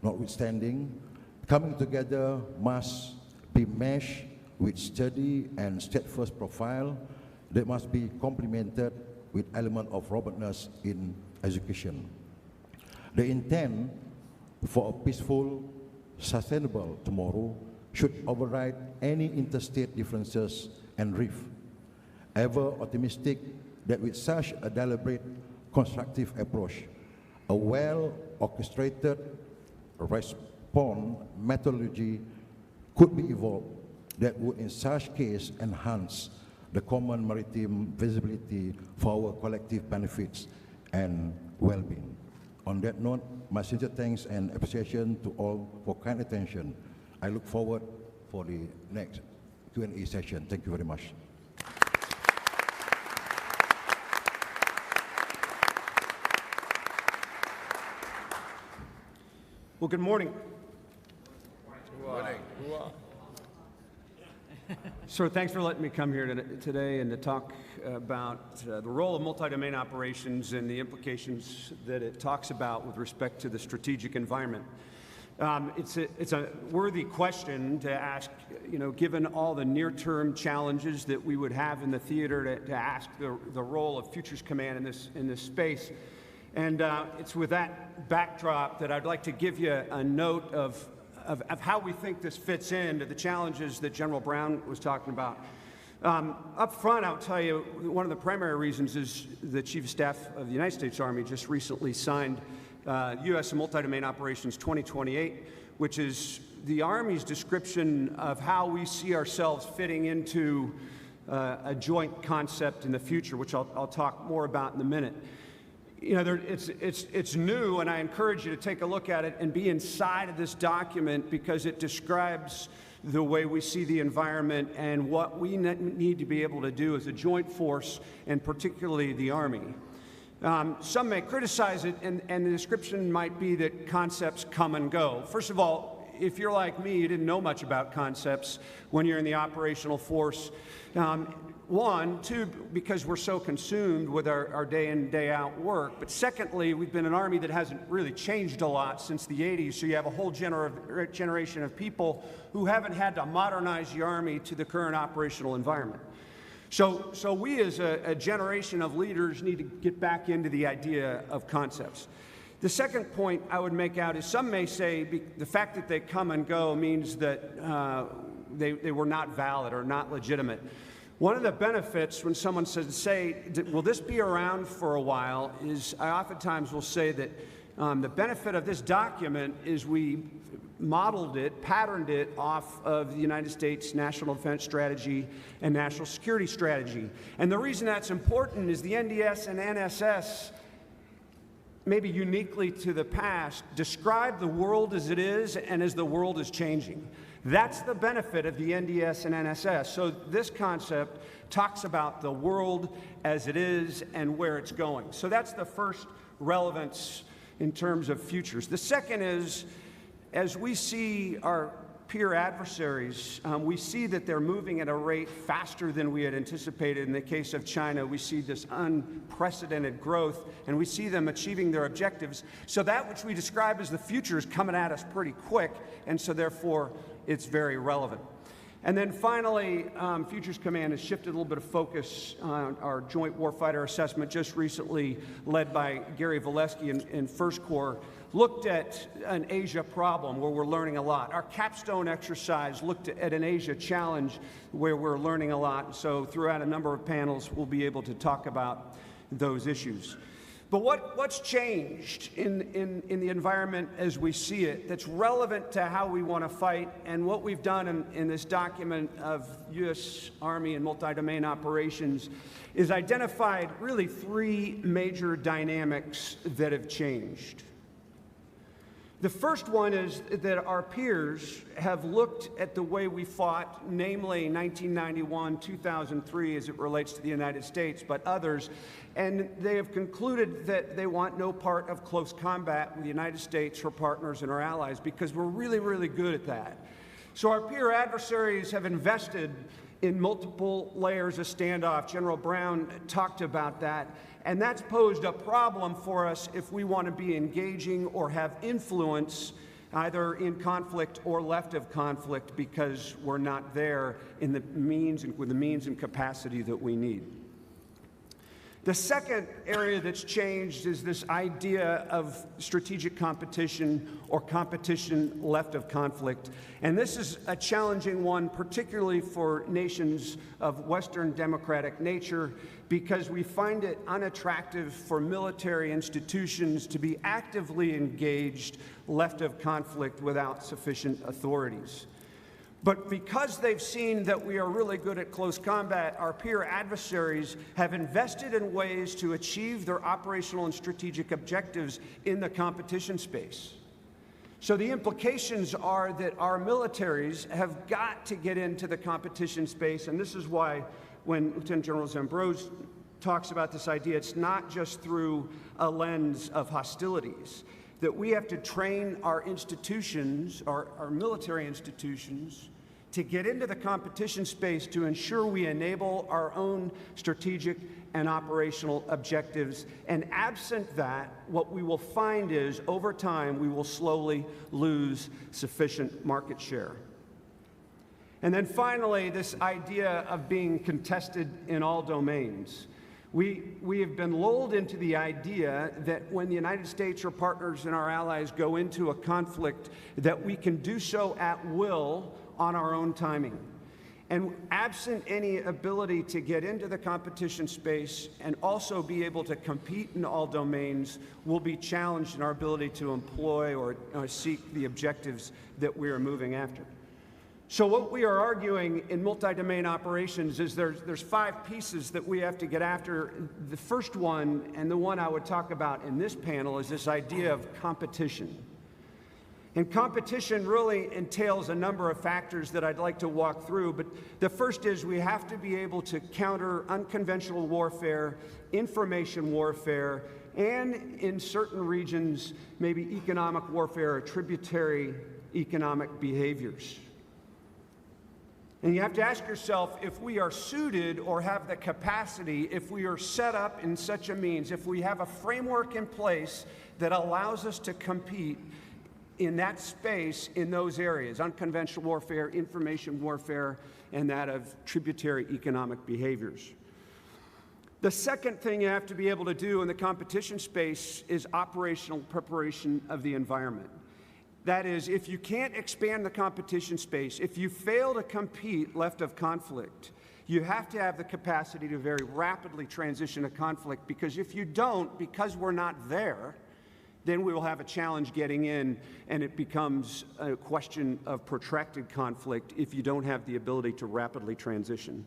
Notwithstanding, coming together must be meshed with steady and steadfast profile that must be complemented with element of robustness in execution. The intent for a peaceful, sustainable tomorrow should override any interstate differences and rift. Ever optimistic that with such a deliberate, constructive approach, a well-orchestrated response methodology could be evolved that would in such case enhance the common maritime visibility for our collective benefits and well-being. On that note, my sincere thanks and appreciation to all for kind attention. I look forward for the next Q&A session. Thank you very much. Well, good morning. So thanks for letting me come here today and to talk about the role of multi-domain operations and the implications that it talks about with respect to the strategic environment. It's a worthy question to ask, given all the near-term challenges that we would have in the theater, to ask the role of Futures Command in this space. And it's with that backdrop that I'd like to give you a note of how we think this fits into the challenges that General Brown was talking about. Up front, I'll tell you, one of the primary reasons is the Chief of Staff of the United States Army just recently signed U.S. Multi-Domain Operations 2028, which is the Army's description of how we see ourselves fitting into a joint concept in the future, which I'll talk more about in a minute. It's new, and I encourage you to take a look at it and be inside of this document because it describes the way we see the environment and what we need to be able to do as a joint force, and particularly the Army. Some may criticize it, and the description might be that concepts come and go. First of all, if you're like me, you didn't know much about concepts when you're in the operational force. One, two, because we're so consumed with our day in, day out work. But secondly, we've been an Army that hasn't really changed a lot since the 80s, so you have a whole generation of people who haven't had to modernize the Army to the current operational environment. So we as a generation of leaders need to get back into the idea of concepts. The second point I would make out is some may say the fact that they come and go means that they were not valid or not legitimate. One of the benefits when someone says, will this be around for a while, is I oftentimes will say that the benefit of this document is we modeled it, patterned it off of the United States National Defense Strategy and National Security Strategy. And the reason that's important is the NDS and NSS, maybe uniquely to the past, describe the world as it is and as the world is changing. That's the benefit of the NDS and NSS. So this concept talks about the world as it is and where it's going. So that's the first relevance in terms of futures. The second is, as we see our peer adversaries, we see that they're moving at a rate faster than we had anticipated. In the case of China, we see this unprecedented growth, and we see them achieving their objectives. So that which we describe as the future is coming at us pretty quick, and so therefore it's very relevant. And then finally, Futures Command has shifted a little bit of focus on our Joint Warfighter Assessment, just recently led by Gary Valesky in First Corps, looked at an Asia problem where we're learning a lot. Our capstone exercise looked at an Asia challenge where we're learning a lot. So throughout a number of panels, we'll be able to talk about those issues. But what's changed in the environment as we see it that's relevant to how we want to fight, and what we've done in this document of U.S. Army and multi-domain operations is identified really three major dynamics that have changed. The first one is that our peers have looked at the way we fought, namely 1991, 2003 as it relates to the United States, but others, and they have concluded that they want no part of close combat with the United States, our partners, and our allies, because we're really, really good at that. So our peer adversaries have invested in multiple layers of standoff. General Brown talked about that. And that's posed a problem for us if we want to be engaging or have influence either in conflict or left of conflict, because we're not there in the means and with the means and capacity that we need. The second area that's changed is this idea of strategic competition or competition left of conflict. And this is a challenging one, particularly for nations of Western democratic nature, because we find it unattractive for military institutions to be actively engaged left of conflict without sufficient authorities. But because they've seen that we are really good at close combat, our peer adversaries have invested in ways to achieve their operational and strategic objectives in the competition space. So the implications are that our militaries have got to get into the competition space, and this is why when Lieutenant General Zambrose talks about this idea, it's not just through a lens of hostilities, that we have to train our institutions, our military institutions, to get into the competition space to ensure we enable our own strategic and operational objectives. And absent that, what we will find is, over time, we will slowly lose sufficient market share. And then finally, this idea of being contested in all domains. We have been lulled into the idea that when the United States or partners and our allies go into a conflict, that we can do so at will on our own timing. And absent any ability to get into the competition space and also be able to compete in all domains, we'll be challenged in our ability to employ or seek the objectives that we are moving after. So what we are arguing in multi-domain operations is there's 5 pieces that we have to get after. The first one, and the one I would talk about in this panel, is this idea of competition. And competition really entails a number of factors that I'd like to walk through, but the first is we have to be able to counter unconventional warfare, information warfare, and in certain regions, maybe economic warfare or tributary economic behaviors. And you have to ask yourself if we are suited or have the capacity, if we are set up in such a means, if we have a framework in place that allows us to compete in that space, in those areas, unconventional warfare, information warfare, and that of tributary economic behaviors. The second thing you have to be able to do in the competition space is operational preparation of the environment. That is, if you can't expand the competition space, if you fail to compete left of conflict, you have to have the capacity to very rapidly transition a conflict, because if you don't, because we're not there, then we will have a challenge getting in, and it becomes a question of protracted conflict if you don't have the ability to rapidly transition.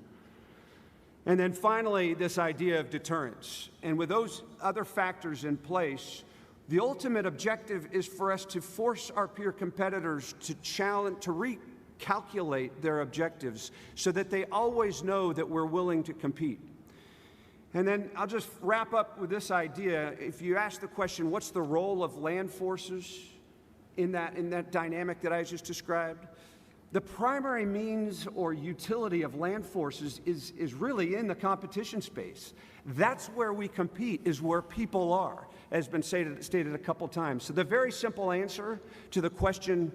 And then finally, this idea of deterrence. And with those other factors in place, the ultimate objective is for us to force our peer competitors to challenge, to recalculate their objectives so that they always know that we're willing to compete. And then I'll just wrap up with this idea. If you ask the question, what's the role of land forces in that dynamic that I just described? The primary means or utility of land forces is really in the competition space. That's where we compete, is where people are, as has been stated a couple times. So the very simple answer to the question,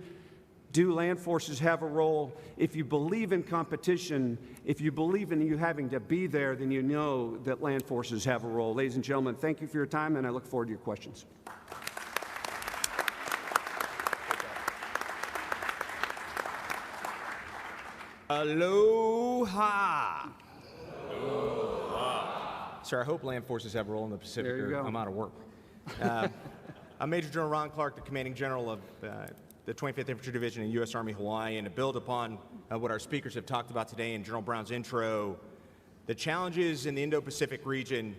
do land forces have a role? If you believe in competition, if you believe in you having to be there, then you know that land forces have a role. Ladies and gentlemen, thank you for your time, and I look forward to your questions. Aloha. Aloha. Sir, I hope land forces have a role in the Pacific. There you go. I'm out of work. I'm Major General Ron Clark, the Commanding General of the 25th Infantry Division in U.S. Army Hawaii, and to build upon what our speakers have talked about today in General Brown's intro, the challenges in the Indo-Pacific region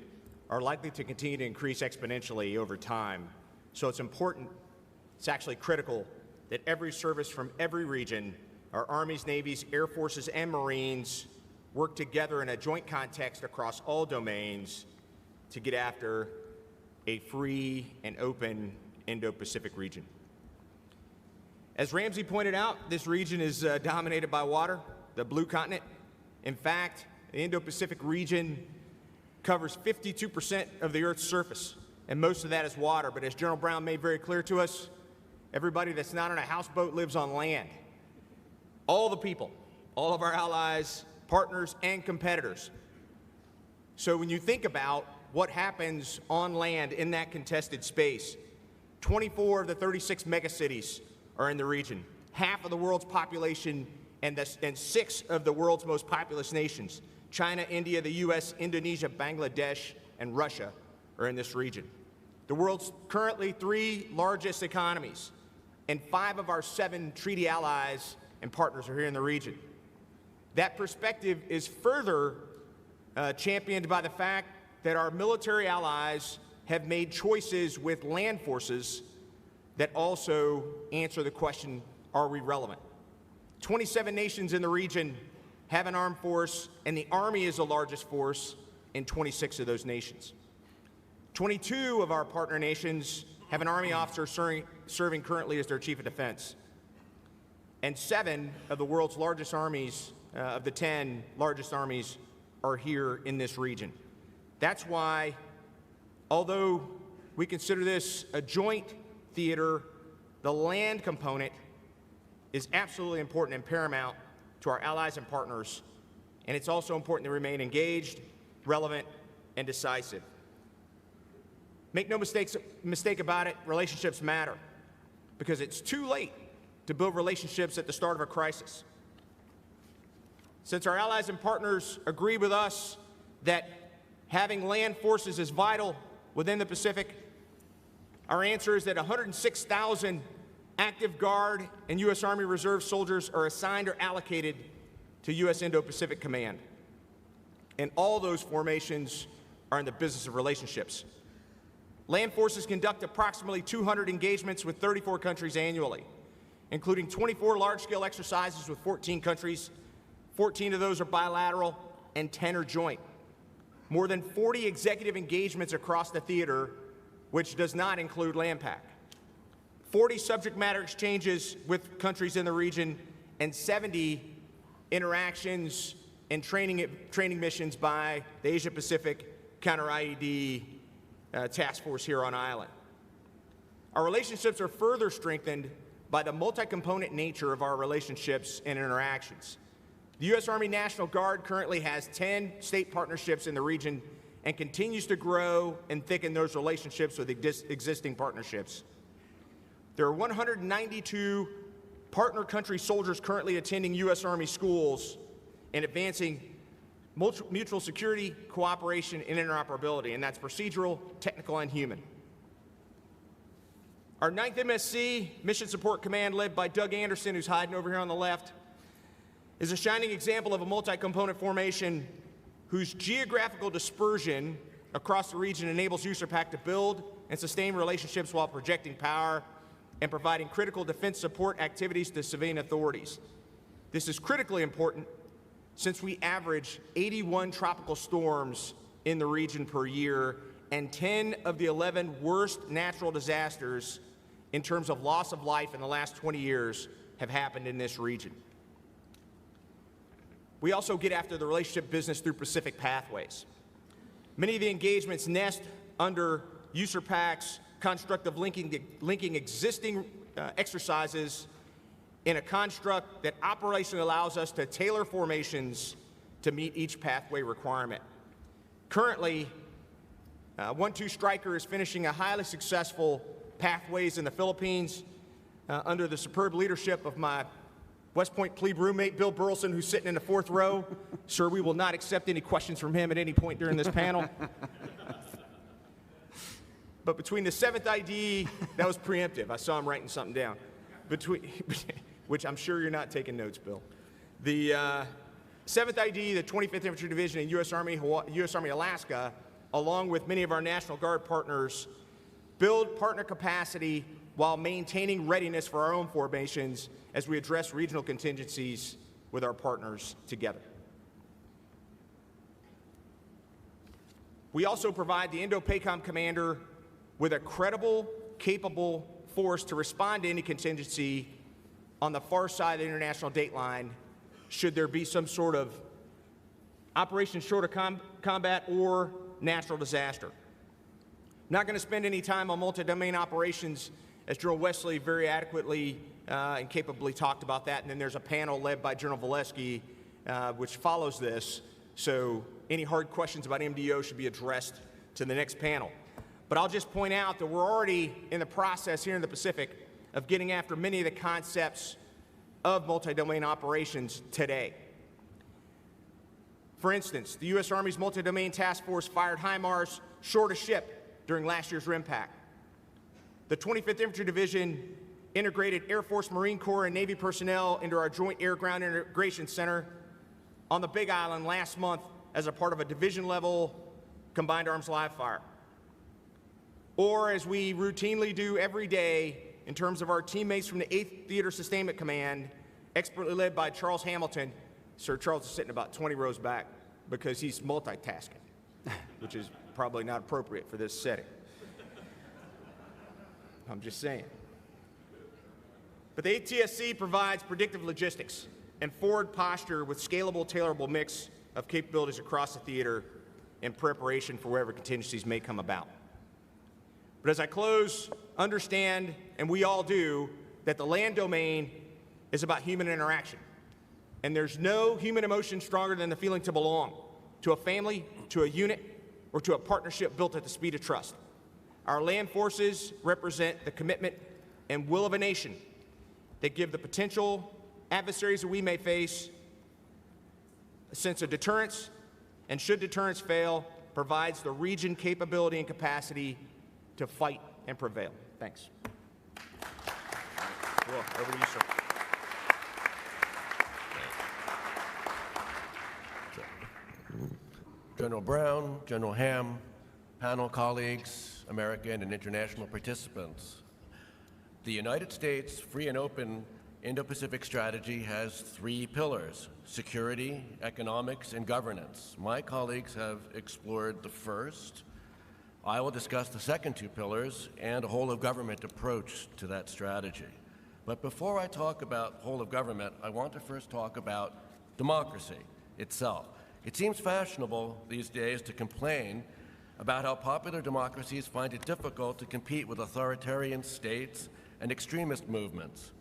are likely to continue to increase exponentially over time. So it's important It's actually critical that every service from every region, our Armies, Navies, Air Forces, and Marines work together in a joint context across all domains to get after a free and open Indo-Pacific region. As Ramsey pointed out, this region is dominated by water, the blue continent. In fact, the Indo-Pacific region covers 52% of the Earth's surface, and most of that is water. But as General Brown made very clear to us, everybody that's not on a houseboat lives on land. All the people, all of our allies, partners, and competitors. So when you think about what happens on land in that contested space, 24 of the 36 megacities are in the region. Half of the world's population and 6 of the world's most populous nations, China, India, the US, Indonesia, Bangladesh, and Russia, are in this region. The world's currently 3 largest economies, and 5 of our 7 treaty allies and partners are here in the region. That perspective is further championed by the fact that our military allies have made choices with land forces that also answer the question, are we relevant? 27 nations in the region have an armed force, and the Army is the largest force in 26 of those nations. 22 of our partner nations have an Army officer serving currently as their Chief of Defense. And 7 of the world's largest armies, of the 10 largest armies, are here in this region. That's why, although we consider this a joint theater, the land component is absolutely important and paramount to our allies and partners, and it's also important to remain engaged, relevant, and decisive. Make no mistake about it, relationships matter, because it's too late to build relationships at the start of a crisis. Since our allies and partners agree with us that having land forces is vital within the Pacific, our answer is that 106,000 active Guard and U.S. Army Reserve soldiers are assigned or allocated to U.S. Indo-Pacific Command. And all those formations are in the business of relationships. Land forces conduct approximately 200 engagements with 34 countries annually, including 24 large-scale exercises with 14 countries. 14 of those are bilateral and 10 are joint. More than 40 executive engagements across the theater, which does not include LANPAC. 40 subject matter exchanges with countries in the region, and 70 interactions and training missions by the Asia-Pacific Counter-IED Task Force here on island. Our relationships are further strengthened by the multi-component nature of our relationships and interactions. The U.S. Army National Guard currently has 10 state partnerships in the region and continues to grow and thicken those relationships with existing partnerships. There are 192 partner country soldiers currently attending U.S. Army schools and advancing mutual security, cooperation, and interoperability, and that's procedural, technical, and human. Our 9th MSC, Mission Support Command, led by Doug Anderson, who's hiding over here on the left, is a shining example of a multi-component formation whose geographical dispersion across the region enables USAPAC to build and sustain relationships while projecting power and providing critical defense support activities to civilian authorities. This is critically important since we average 81 tropical storms in the region per year, and 10 of the 11 worst natural disasters in terms of loss of life in the last 20 years have happened in this region. We also get after the relationship business through Pacific pathways. Many of the engagements nest under USAPAC's construct of linking existing exercises in a construct that operationally allows us to tailor formations to meet each pathway requirement. Currently, 1-2 Stryker is finishing a highly successful pathways in the Philippines under the superb leadership of my West Point plebe roommate, Bill Burleson, who's sitting in the 4th row. Sir, we will not accept any questions from him at any point during this panel. But between the 7th ID, that was preemptive. I saw him writing something down. Which I'm sure you're not taking notes, Bill. The 7th ID, the 25th Infantry Division, and U.S. Army Alaska, along with many of our National Guard partners, build partner capacity while maintaining readiness for our own formations as we address regional contingencies with our partners together. We also provide the Indo-PACOM commander with a credible, capable force to respond to any contingency on the far side of the international date line should there be some sort of operation short of combat or natural disaster. I'm not going to spend any time on multi-domain operations, as General Wesley very adequately and capably talked about that, and then there's a panel led by General Valesky which follows this, so any hard questions about MDO should be addressed to the next panel. But I'll just point out that we're already in the process here in the Pacific of getting after many of the concepts of multi-domain operations today. For instance, the U.S. Army's Multi-Domain Task Force fired HIMARS short of ship during last year's RIMPAC. The 25th Infantry Division integrated Air Force, Marine Corps, and Navy personnel into our Joint Air-Ground Integration Center on the Big Island last month as a part of a division-level combined arms live fire. Or as we routinely do every day in terms of our teammates from the 8th Theater Sustainment Command, expertly led by Charles Hamilton. Sir Charles is sitting about 20 rows back because he's multitasking, which is probably not appropriate for this setting. I'm just saying. But the ATSC provides predictive logistics and forward posture with scalable, tailorable mix of capabilities across the theater in preparation for wherever contingencies may come about. But as I close, understand, and we all do, that the land domain is about human interaction. And there's no human emotion stronger than the feeling to belong to a family, to a unit, or to a partnership built at the speed of trust. Our land forces represent the commitment and will of a nation that give the potential adversaries that we may face a sense of deterrence, and should deterrence fail, provides the region capability and capacity to fight and prevail. Thanks. Well, over to you, sir. General Brown, General Ham, panel colleagues, American and international participants. The United States free and open Indo-Pacific strategy has 3 pillars: security, economics, and governance. My colleagues have explored the first. I will discuss the second 2 pillars and a whole-of-government approach to that strategy. But before I talk about whole of government, I want to first talk about democracy itself. It seems fashionable these days to complain about how popular democracies find it difficult to compete with authoritarian states and extremist movements.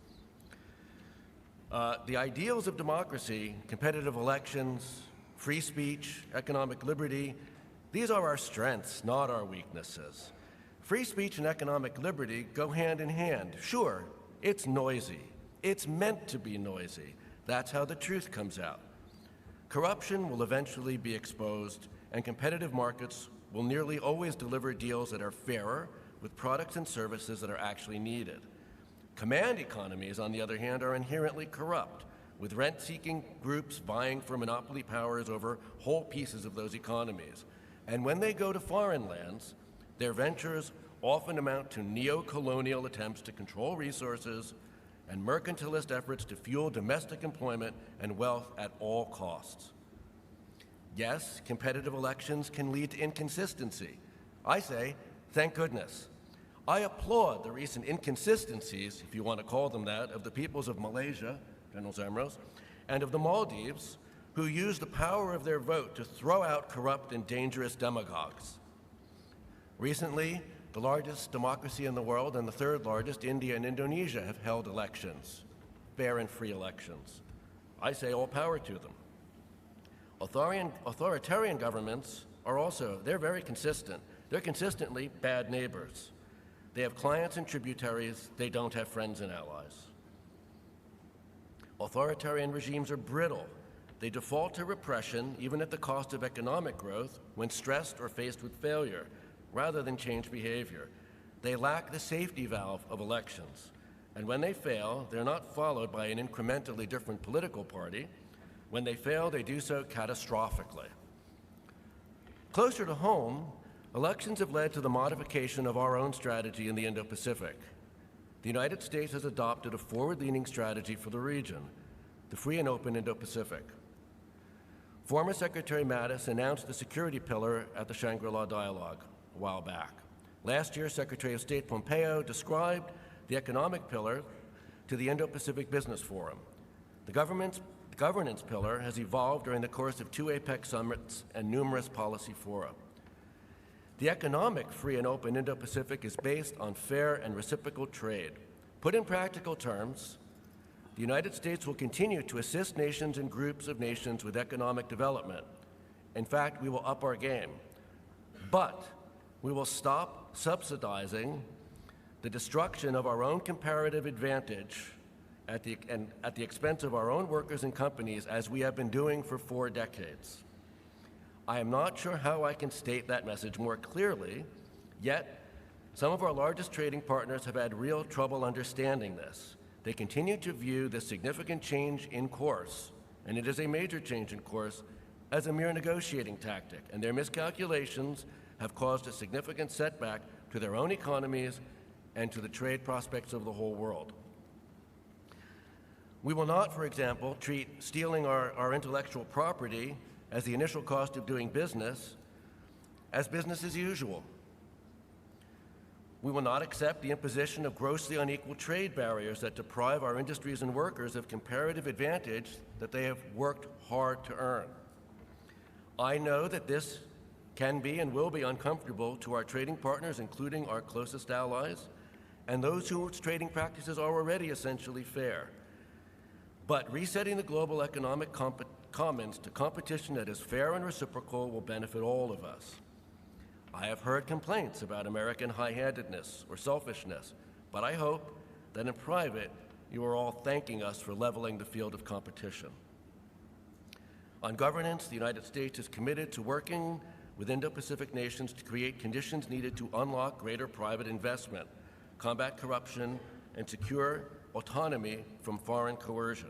The ideals of democracy, competitive elections, free speech, economic liberty, these are our strengths, not our weaknesses. Free speech and economic liberty go hand in hand. Sure, it's noisy. It's meant to be noisy. That's how the truth comes out. Corruption will eventually be exposed, and competitive markets will nearly always deliver deals that are fairer with products and services that are actually needed. Command economies, on the other hand, are inherently corrupt, with rent-seeking groups vying for monopoly powers over whole pieces of those economies. And when they go to foreign lands, their ventures often amount to neo-colonial attempts to control resources and mercantilist efforts to fuel domestic employment and wealth at all costs. Yes, competitive elections can lead to inconsistency. I say, thank goodness. I applaud the recent inconsistencies, if you want to call them that, of the peoples of Malaysia, General Zamros, and of the Maldives, who used the power of their vote to throw out corrupt and dangerous demagogues. Recently, the largest democracy in the world and the 3rd largest, India and Indonesia, have held elections, fair and free elections. I say all power to them. Authoritarian governments are also, they're very consistent. They're consistently bad neighbors. They have clients and tributaries. They don't have friends and allies. Authoritarian regimes are brittle. They default to repression, even at the cost of economic growth, when stressed or faced with failure, rather than change behavior. They lack the safety valve of elections. And when they fail, they're not followed by an incrementally different political party. When they fail, they do so catastrophically. Closer to home, elections have led to the modification of our own strategy in the Indo-Pacific. the United States has adopted a forward-leaning strategy for the region, the free and open Indo-Pacific. Former Secretary Mattis announced the security pillar at the Shangri-La Dialogue a while back. Last year, Secretary of State Pompeo described the economic pillar to the Indo-Pacific Business Forum. The governance pillar has evolved during the course of 2 APEC summits and numerous policy fora. The economic free and open Indo-Pacific is based on fair and reciprocal trade. Put in practical terms, the United States will continue to assist nations and groups of nations with economic development. In fact, we will up our game. But we will stop subsidizing the destruction of our own comparative advantage at the expense of our own workers and companies, as we have been doing for 4 decades. I am not sure how I can state that message more clearly, yet some of our largest trading partners have had real trouble understanding this. They continue to view this significant change in course, and it is a major change in course, as a mere negotiating tactic, and their miscalculations have caused a significant setback to their own economies and to the trade prospects of the whole world. We will not, for example, treat stealing our intellectual property as the initial cost of doing business as business as usual. We will not accept the imposition of grossly unequal trade barriers that deprive our industries and workers of comparative advantage that they have worked hard to earn. I know that this can be and will be uncomfortable to our trading partners, including our closest allies, and those whose trading practices are already essentially fair. But resetting the global economic commons to competition that is fair and reciprocal will benefit all of us. I have heard complaints about American high-handedness or selfishness, but I hope that in private you are all thanking us for leveling the field of competition. On governance, the United States is committed to working with Indo-Pacific nations to create conditions needed to unlock greater private investment, combat corruption, and secure autonomy from foreign coercion.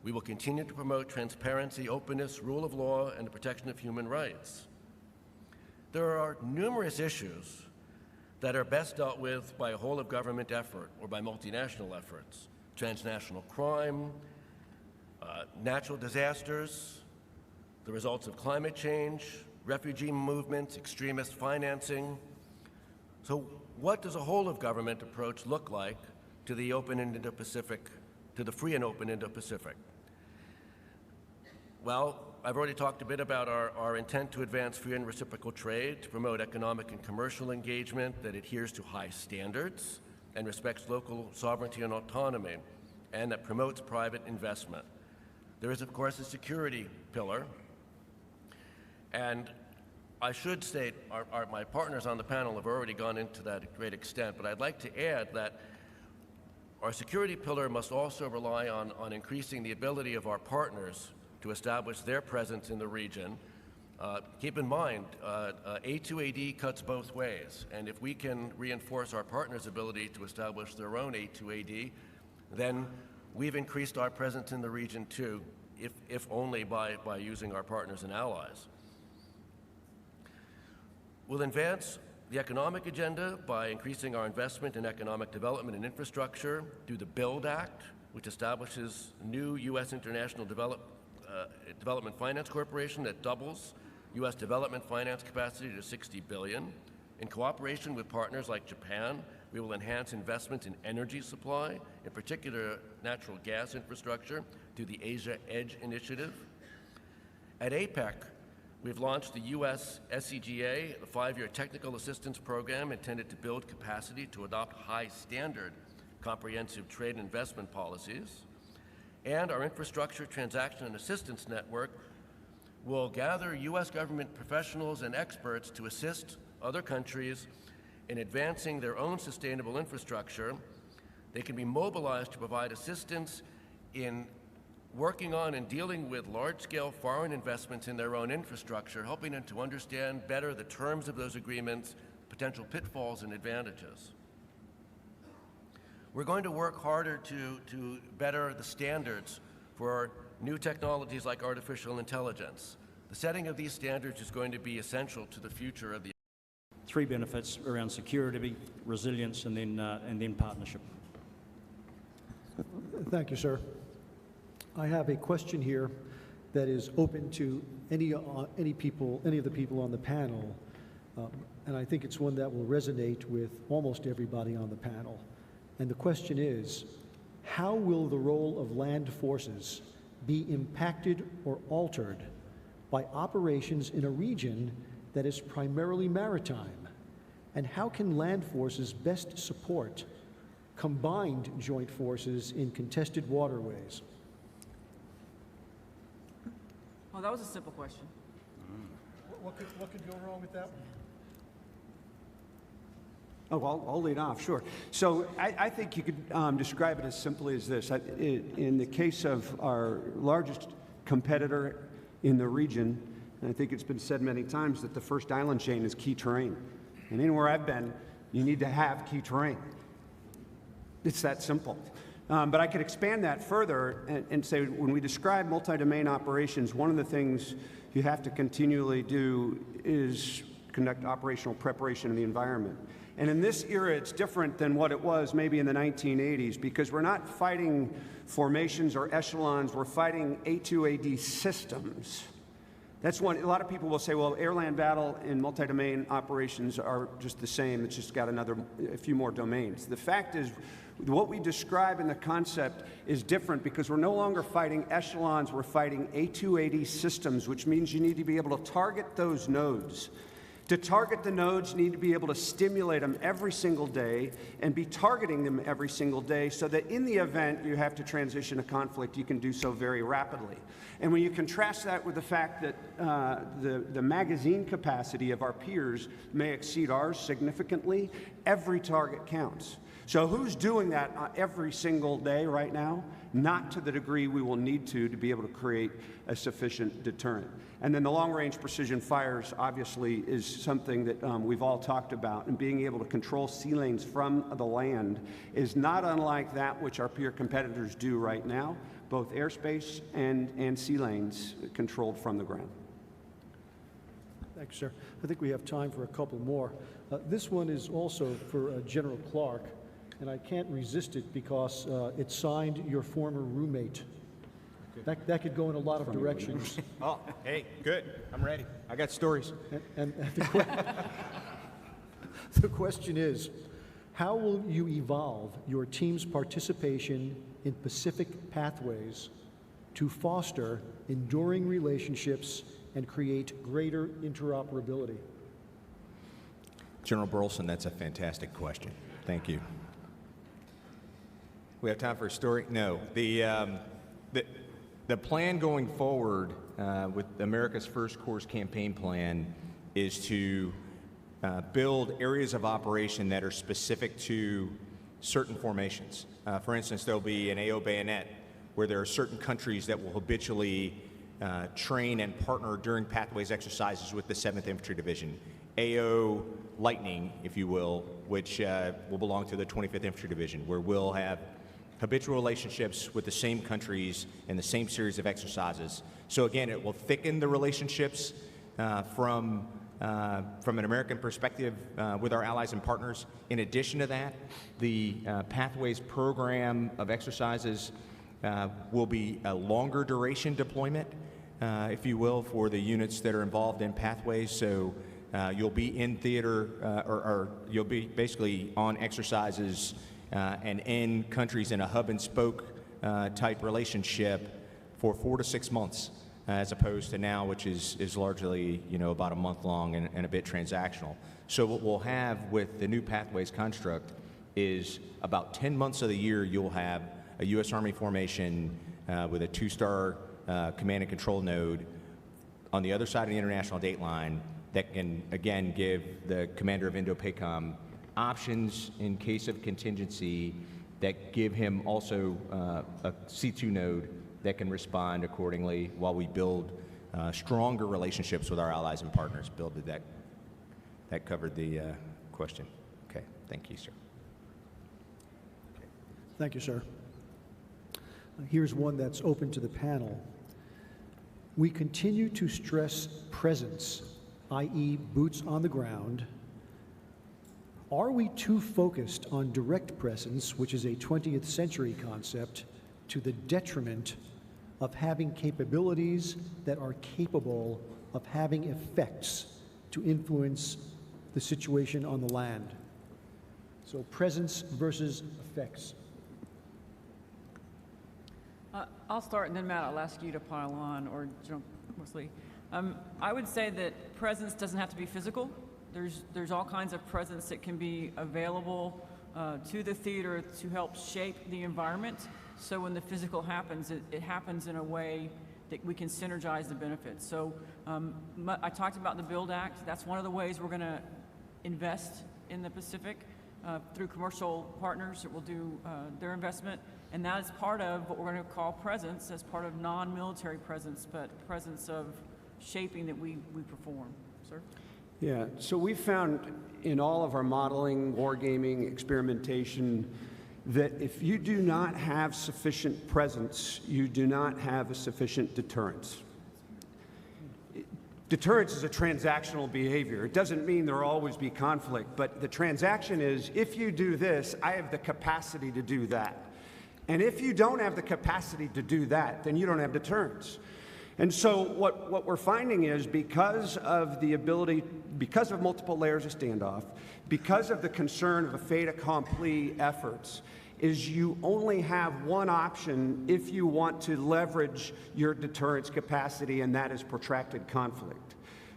We will continue to promote transparency, openness, rule of law, and the protection of human rights. There are numerous issues that are best dealt with by a whole-of-government effort or by multinational efforts. Transnational crime, natural disasters, the results of climate change, refugee movements, extremist financing. So what does a whole-of-government approach look like to the open Indo-Pacific, to the free and open Indo-Pacific? Well, I've already talked a bit about our intent to advance free and reciprocal trade, to promote economic and commercial engagement that adheres to high standards and respects local sovereignty and autonomy, and that promotes private investment. There is, of course, a security pillar, and I should state, my partners on the panel have already gone into that at great extent, but I'd like to add that our security pillar must also rely on increasing the ability of our partners to establish their presence in the region. Keep in mind, A2AD cuts both ways, and if we can reinforce our partners' ability to establish their own A2AD, then we've increased our presence in the region too, if only by using our partners and allies. We'll advance the economic agenda by increasing our investment in economic development and infrastructure through the BUILD Act, which establishes a new U.S. International Development Finance Corporation that doubles U.S. development finance capacity to $60 billion. In cooperation with partners like Japan, we will enhance investment in energy supply, in particular natural gas infrastructure, through the Asia Edge initiative. At APEC, we've launched the U.S. SCGA, the 5-year technical assistance program intended to build capacity to adopt high-standard comprehensive trade and investment policies. And our infrastructure transaction and assistance network will gather U.S. government professionals and experts to assist other countries in advancing their own sustainable infrastructure. They can be mobilized to provide assistance in working on and dealing with large-scale foreign investments in their own infrastructure, helping them to understand better the terms of those agreements, potential pitfalls and advantages. We're going to work harder to better the standards for new technologies like artificial intelligence. The setting of these standards is going to be essential to the future of the 3 benefits around security, resilience, and then partnership. Thank you, sir. I have a question here that is open to any of the people on the panel, and I think it's one that will resonate with almost everybody on the panel. And the question is, how will the role of land forces be impacted or altered by operations in a region that is primarily maritime? And how can land forces best support combined joint forces in contested waterways? Well, that was a simple question. What could go wrong with that one? Oh, I'll lead off, sure. So I think you could describe it as simply as this. In the case of our largest competitor in the region, and I think it's been said many times that the first island chain is key terrain. And anywhere I've been, you need to have key terrain. It's that simple. But I could expand that further and say when we describe multi-domain operations, one of the things you have to continually do is conduct operational preparation in the environment. And in this era, it's different than what it was maybe in the 1980s, because we're not fighting formations or echelons, we're fighting A2AD systems. That's one. A lot of people will say, well, air-land battle and multi-domain operations are just the same. It's just got a few more domains. The fact is, what we describe in the concept is different because we're no longer fighting echelons, we're fighting A2AD systems, which means you need to be able to target those nodes. To target the nodes, you need to be able to stimulate them every single day and be targeting them every single day so that in the event you have to transition to conflict, you can do so very rapidly. And when you contrast that with the fact that the magazine capacity of our peers may exceed ours significantly, every target counts. So who's doing that every single day right now? Not to the degree we will need to be able to create a sufficient deterrent. And then the long-range precision fires obviously is something that we've all talked about, and being able to control sea lanes from the land is not unlike that which our peer competitors do right now, both airspace and sea lanes controlled from the ground. Thanks, sir. I think we have time for a couple more. This one is also for General Clark, and I can't resist it because it's signed your former roommate. That could go in a lot of directions. Oh, hey, good. I'm ready. I got stories. And the question is, how will you evolve your team's participation in Pacific pathways to foster enduring relationships and create greater interoperability? General Burleson, that's a fantastic question. Thank you. We have time for a story? No. The plan going forward with America's First Course campaign plan is to build areas of operation that are specific to certain formations. For instance, there'll be an AO bayonet where there are certain countries that will habitually train and partner during pathways exercises with the 7th Infantry Division. AO Lightning, if you will, which will belong to the 25th Infantry Division, where we'll have habitual relationships with the same countries and the same series of exercises. So again, it will thicken the relationships from an American perspective with our allies and partners. In addition to that, the Pathways program of exercises will be a longer duration deployment, if you will, for the units that are involved in Pathways. So you'll be in theater, or you'll be basically on exercises and in countries in a hub and spoke type relationship for 4 to 6 months, as opposed to now, which is largely, about a month long and a bit transactional. So what we'll have with the new Pathways construct is about 10 months of the year you'll have a U.S. Army formation with a 2-star command and control node on the other side of the international date line that can, again, give the commander of Indo-PACOM options in case of contingency that give him also a C2 node that can respond accordingly while we build stronger relationships with our allies and partners. Bill, did that covered the question? Okay, thank you, sir. Thank you, sir. Here's one that's open to the panel. We continue to stress presence, i.e. boots on the ground. Are we too focused on direct presence, which is a 20th century concept, to the detriment of having capabilities that are capable of having effects to influence the situation on the land. So presence versus effects. I'll start, and then Matt, I'll ask you to pile on, or General Mosley. I would say that presence doesn't have to be physical. There's all kinds of presence that can be available to the theater to help shape the environment. So when the physical happens, it happens in a way that we can synergize the benefits. So I talked about the BUILD Act. That's one of the ways we're going to invest in the Pacific through commercial partners that will do their investment. And that is part of what we're going to call presence, as part of non-military presence, but presence of shaping that we perform. Sir? Yeah, so we found in all of our modeling, wargaming, experimentation, that if you do not have sufficient presence, you do not have a sufficient deterrence. Deterrence is a transactional behavior. It doesn't mean there will always be conflict, but the transaction is, if you do this, I have the capacity to do that. And if you don't have the capacity to do that, then you don't have deterrence. And so what we're finding is, because of the ability, because of multiple layers of standoff, because of the concern of a fait accompli efforts, is you only have one option if you want to leverage your deterrence capacity, and that is protracted conflict.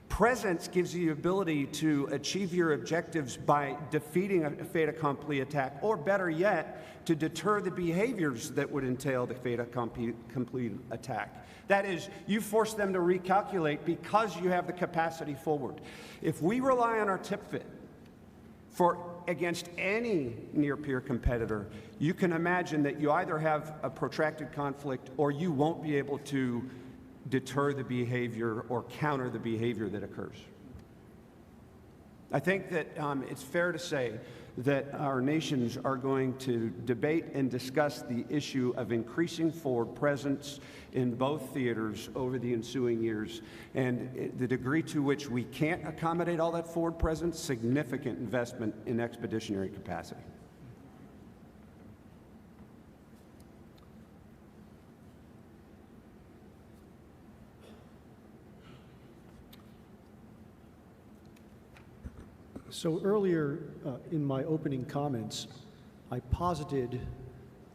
Presence gives you the ability to achieve your objectives by defeating a fait accompli attack, or better yet, to deter the behaviors that would entail the fait accompli attack. That is, you force them to recalculate because you have the capacity forward. If we rely on our tip fit against any near-peer competitor, you can imagine that you either have a protracted conflict or you won't be able to deter the behavior or counter the behavior that occurs. I think that it's fair to say that our nations are going to debate and discuss the issue of increasing forward presence in both theaters over the ensuing years, and the degree to which we can't accommodate all that forward presence, significant investment in expeditionary capacity. So earlier in my opening comments, I posited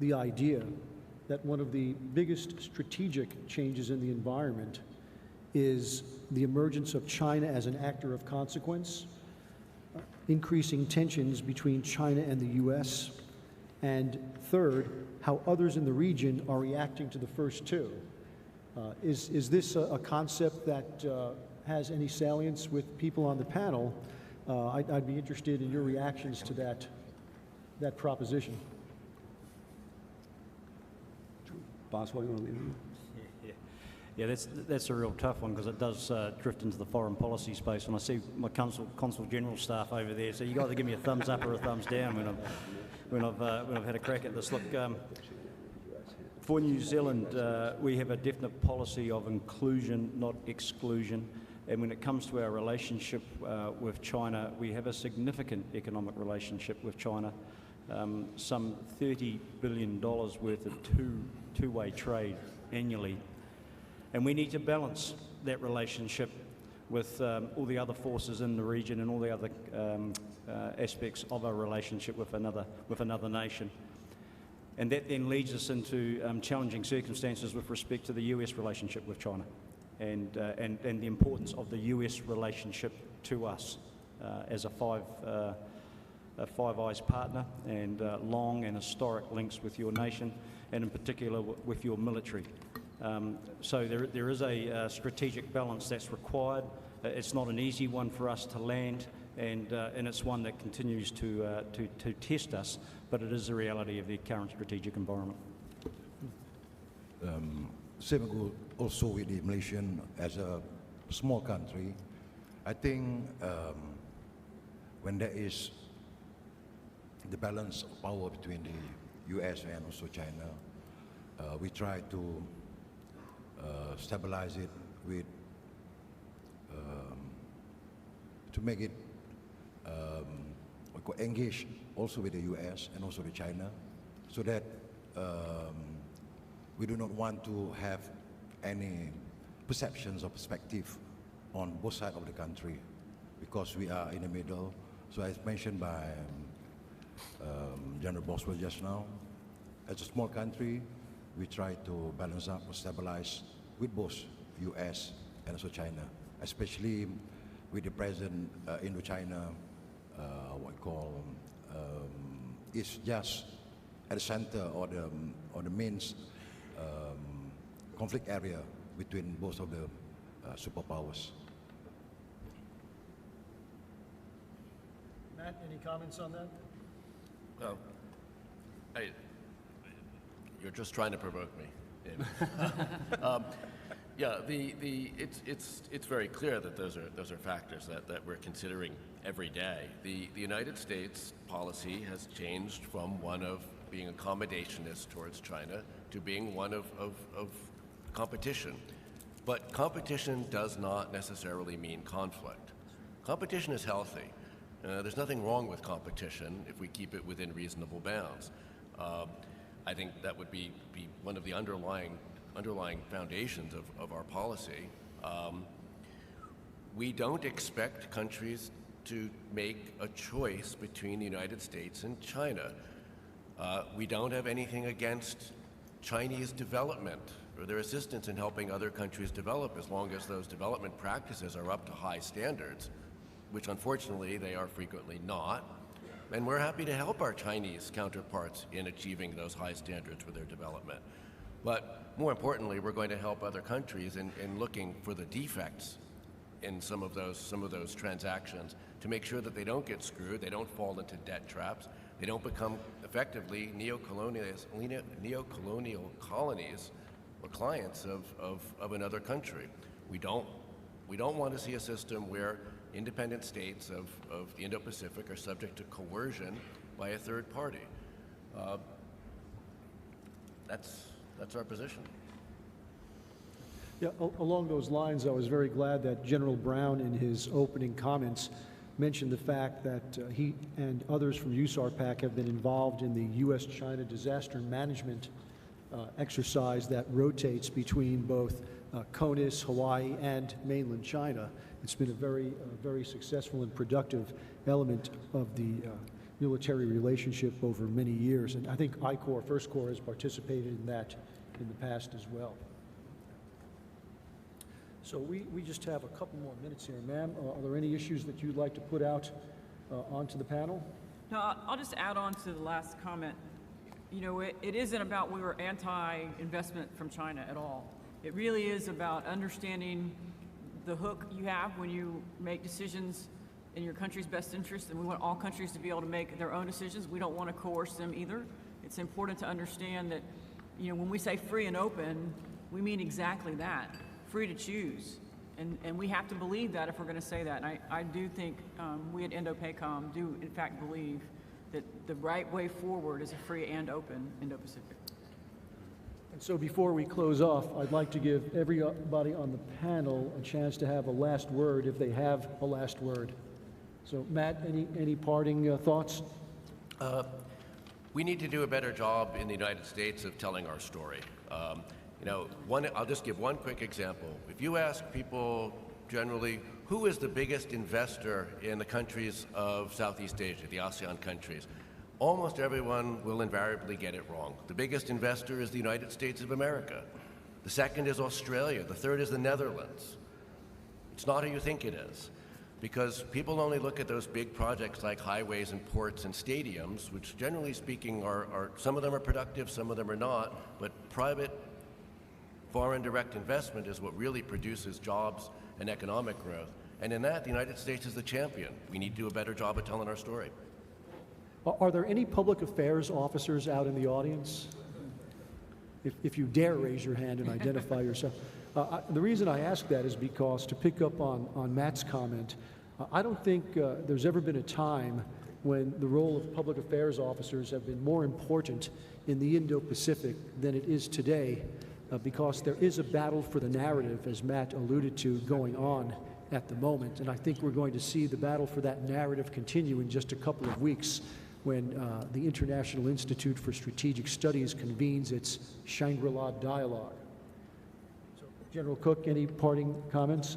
the idea that one of the biggest strategic changes in the environment is the emergence of China as an actor of consequence, increasing tensions between China and the U.S., and third, how others in the region are reacting to the first two. Is this a concept that has any salience with people on the panel? I'd be interested in your reactions to that proposition. Boswell, you want to lead on? Yeah, that's a real tough one, because it does drift into the foreign policy space. And I see my consul general staff over there, so you got to give me a thumbs up or a thumbs down when I've had a crack at this. Look, for New Zealand, we have a definite policy of inclusion, not exclusion. And when it comes to our relationship with China, we have a significant economic relationship with China, some $30 billion worth of two-way trade annually. And we need to balance that relationship with all the other forces in the region and all the other aspects of our relationship with another nation. And that then leads us into challenging circumstances with respect to the US relationship with China, and the importance of the US relationship to us as a Five Eyes partner, and long and historic links with your nation, and in particular with your military. So there is a strategic balance that's required. It's not an easy one for us to land, and it's one that continues to test us, but it is the reality of the current strategic environment. Same also with the Malaysian as a small country. I think when there is the balance of power between the US and also China, we try to stabilize it with to make it engage also with the US and also with China, so that we do not want to have any perceptions or perspective on both sides of the country because we are in the middle. So as mentioned by General Boswell just now, as a small country, we try to balance up or stabilize with both US and also China, especially with the present Indo-China, what we call, is just at the center or the main conflict area between both of the superpowers. Matt, any comments on that? Well, you're just trying to provoke me, David. Yeah, it's very clear that those are factors that we're considering every day. The United States policy has changed from one of being accommodationist towards China to being one of competition. But competition does not necessarily mean conflict. Competition is healthy. There's nothing wrong with competition if we keep it within reasonable bounds. I think that would be one of the underlying foundations of our policy. We don't expect countries to make a choice between the United States and China. We don't have anything against Chinese development or their assistance in helping other countries develop as long as those development practices are up to high standards, which unfortunately they are frequently not. And we're happy to help our Chinese counterparts in achieving those high standards for their development. But more importantly, we're going to help other countries in looking for the defects in some of those transactions to make sure that they don't get screwed, they don't fall into debt traps, they don't become effectively neo-colonial colonies or clients of another country. We don't want to see a system where independent states of the Indo-Pacific are subject to coercion by a third party. That's our position. Yeah, along those lines, I was very glad that General Brown, in his opening comments, mentioned the fact that he and others from USARPAC have been involved in the U.S.-China disaster management exercise that rotates between both CONUS, Hawaii, and mainland China. It's been a very successful and productive element of the military relationship over many years. And I think First Corps has participated in that in the past as well. So we just have a couple more minutes here. Ma'am, are there any issues that you'd like to put out onto the panel? No, I'll just add on to the last comment. You know, it isn't about we were anti-investment from China at all. It really is about understanding the hook you have when you make decisions in your country's best interest, and we want all countries to be able to make their own decisions. We don't want to coerce them either. It's important to understand that, you know, when we say free and open, we mean exactly that, free to choose. And we have to believe that if we're going to say that. And I do think we at Indo-PACOM do, in fact, believe that the right way forward is a free and open Indo-Pacific. And so before we close off, I'd like to give everybody on the panel a chance to have a last word if they have a last word. So Matt, any parting thoughts? We need to do a better job in the United States of telling our story. You know, I'll just give one quick example. If you ask people generally, who is the biggest investor in the countries of Southeast Asia, the ASEAN countries? Almost everyone will invariably get it wrong. The biggest investor is the United States of America. The second is Australia. The third is the Netherlands. It's not who you think it is, because people only look at those big projects like highways and ports and stadiums, which generally speaking are some of them are productive, some of them are not, but private foreign direct investment is what really produces jobs and economic growth. And in that, the United States is the champion. We need to do a better job of telling our story. Are there any public affairs officers out in the audience? If you dare raise your hand and identify yourself. The reason I ask that is because, to pick up on Matt's comment, I don't think there's ever been a time when the role of public affairs officers have been more important in the Indo-Pacific than it is today, because there is a battle for the narrative, as Matt alluded to, going on at the moment. And I think we're going to see the battle for that narrative continue in just a couple of weeks, when the International Institute for Strategic Studies convenes its Shangri-La Dialogue. So, General Cook, any parting comments?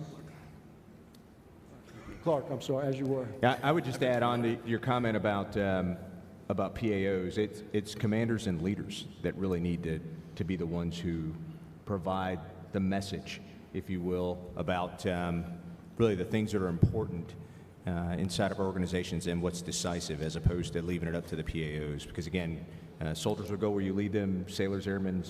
Clark, I'm sorry, as you were. Yeah, I would just add on to your comment about PAOs. It's commanders and leaders that really need to be the ones who provide the message, if you will, about really the things that are important inside of our organizations and what's decisive, as opposed to leaving it up to the PAOs. Because again, soldiers will go where you lead them, sailors, airmen,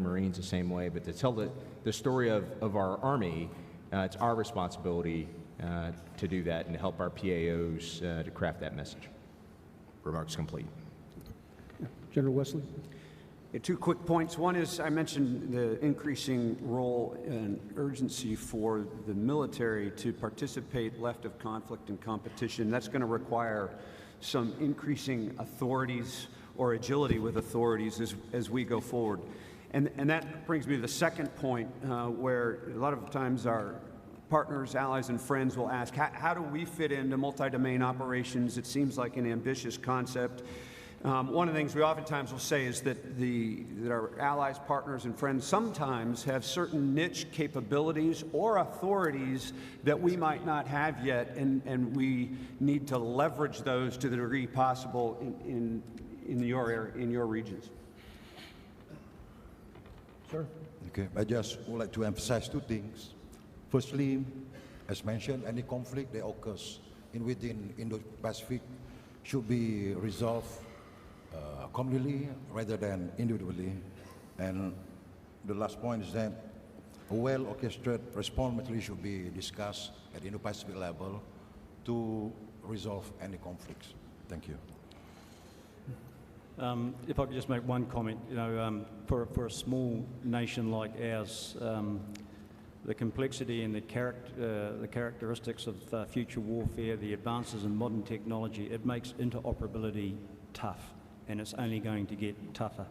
Marines the same way. But to tell the story of our Army, it's our responsibility to do that and to help our PAOs to craft that message. Remarks complete. General Wesley? Yeah, 2 quick points. One is I mentioned the increasing role and urgency for the military to participate left of conflict and competition. That's going to require some increasing authorities or agility with authorities as we go forward. And that brings me to the second point, where a lot of times our partners, allies, and friends will ask, how do we fit into multi-domain operations? It seems like an ambitious concept. One of the things we oftentimes will say is that our allies, partners, and friends sometimes have certain niche capabilities or authorities that we might not have yet, and we need to leverage those to the degree possible in your area, in your regions. Sir? Okay, I just would like to emphasize 2 things. Firstly, as mentioned, any conflict that occurs within Indo-Pacific should be resolved communally rather than individually. And the last point is that a well-orchestrated response methodology should be discussed at the Indo-Pacific level to resolve any conflicts. Thank you. If I could just make one comment, for a small nation like ours, the complexity and the characteristics of future warfare, the advances in modern technology, it makes interoperability tough, and it's only going to get tougher.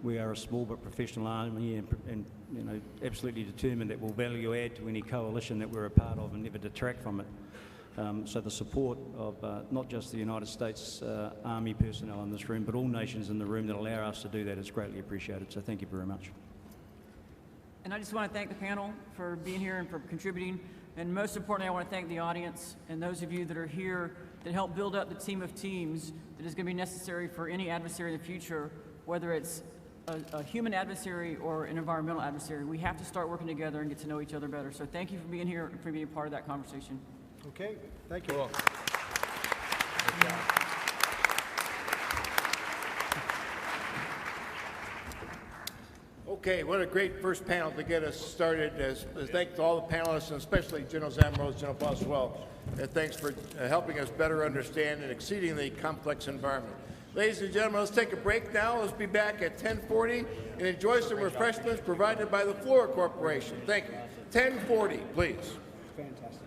We are a small but professional army, and absolutely determined that we'll value add to any coalition that we're a part of and never detract from it. So the support of not just the United States Army personnel in this room, but all nations in the room that allow us to do that is greatly appreciated. So thank you very much. And I just want to thank the panel for being here and for contributing. And most importantly, I want to thank the audience and those of you that are here that help build up the team of teams that is going to be necessary for any adversary in the future, whether it's a human adversary or an environmental adversary. We have to start working together and get to know each other better. So thank you for being here and for being part of that conversation. Okay, thank you. Cool. Okay, what a great first panel to get us started. Thanks to all the panelists, and especially General Zamrose, General Boswell. Thanks for helping us better understand an exceedingly complex environment. Ladies and gentlemen, let's take a break now. Let's be back at 10:40 and enjoy some refreshments provided by the Flora Corporation. Thank you. 10:40, please. Fantastic.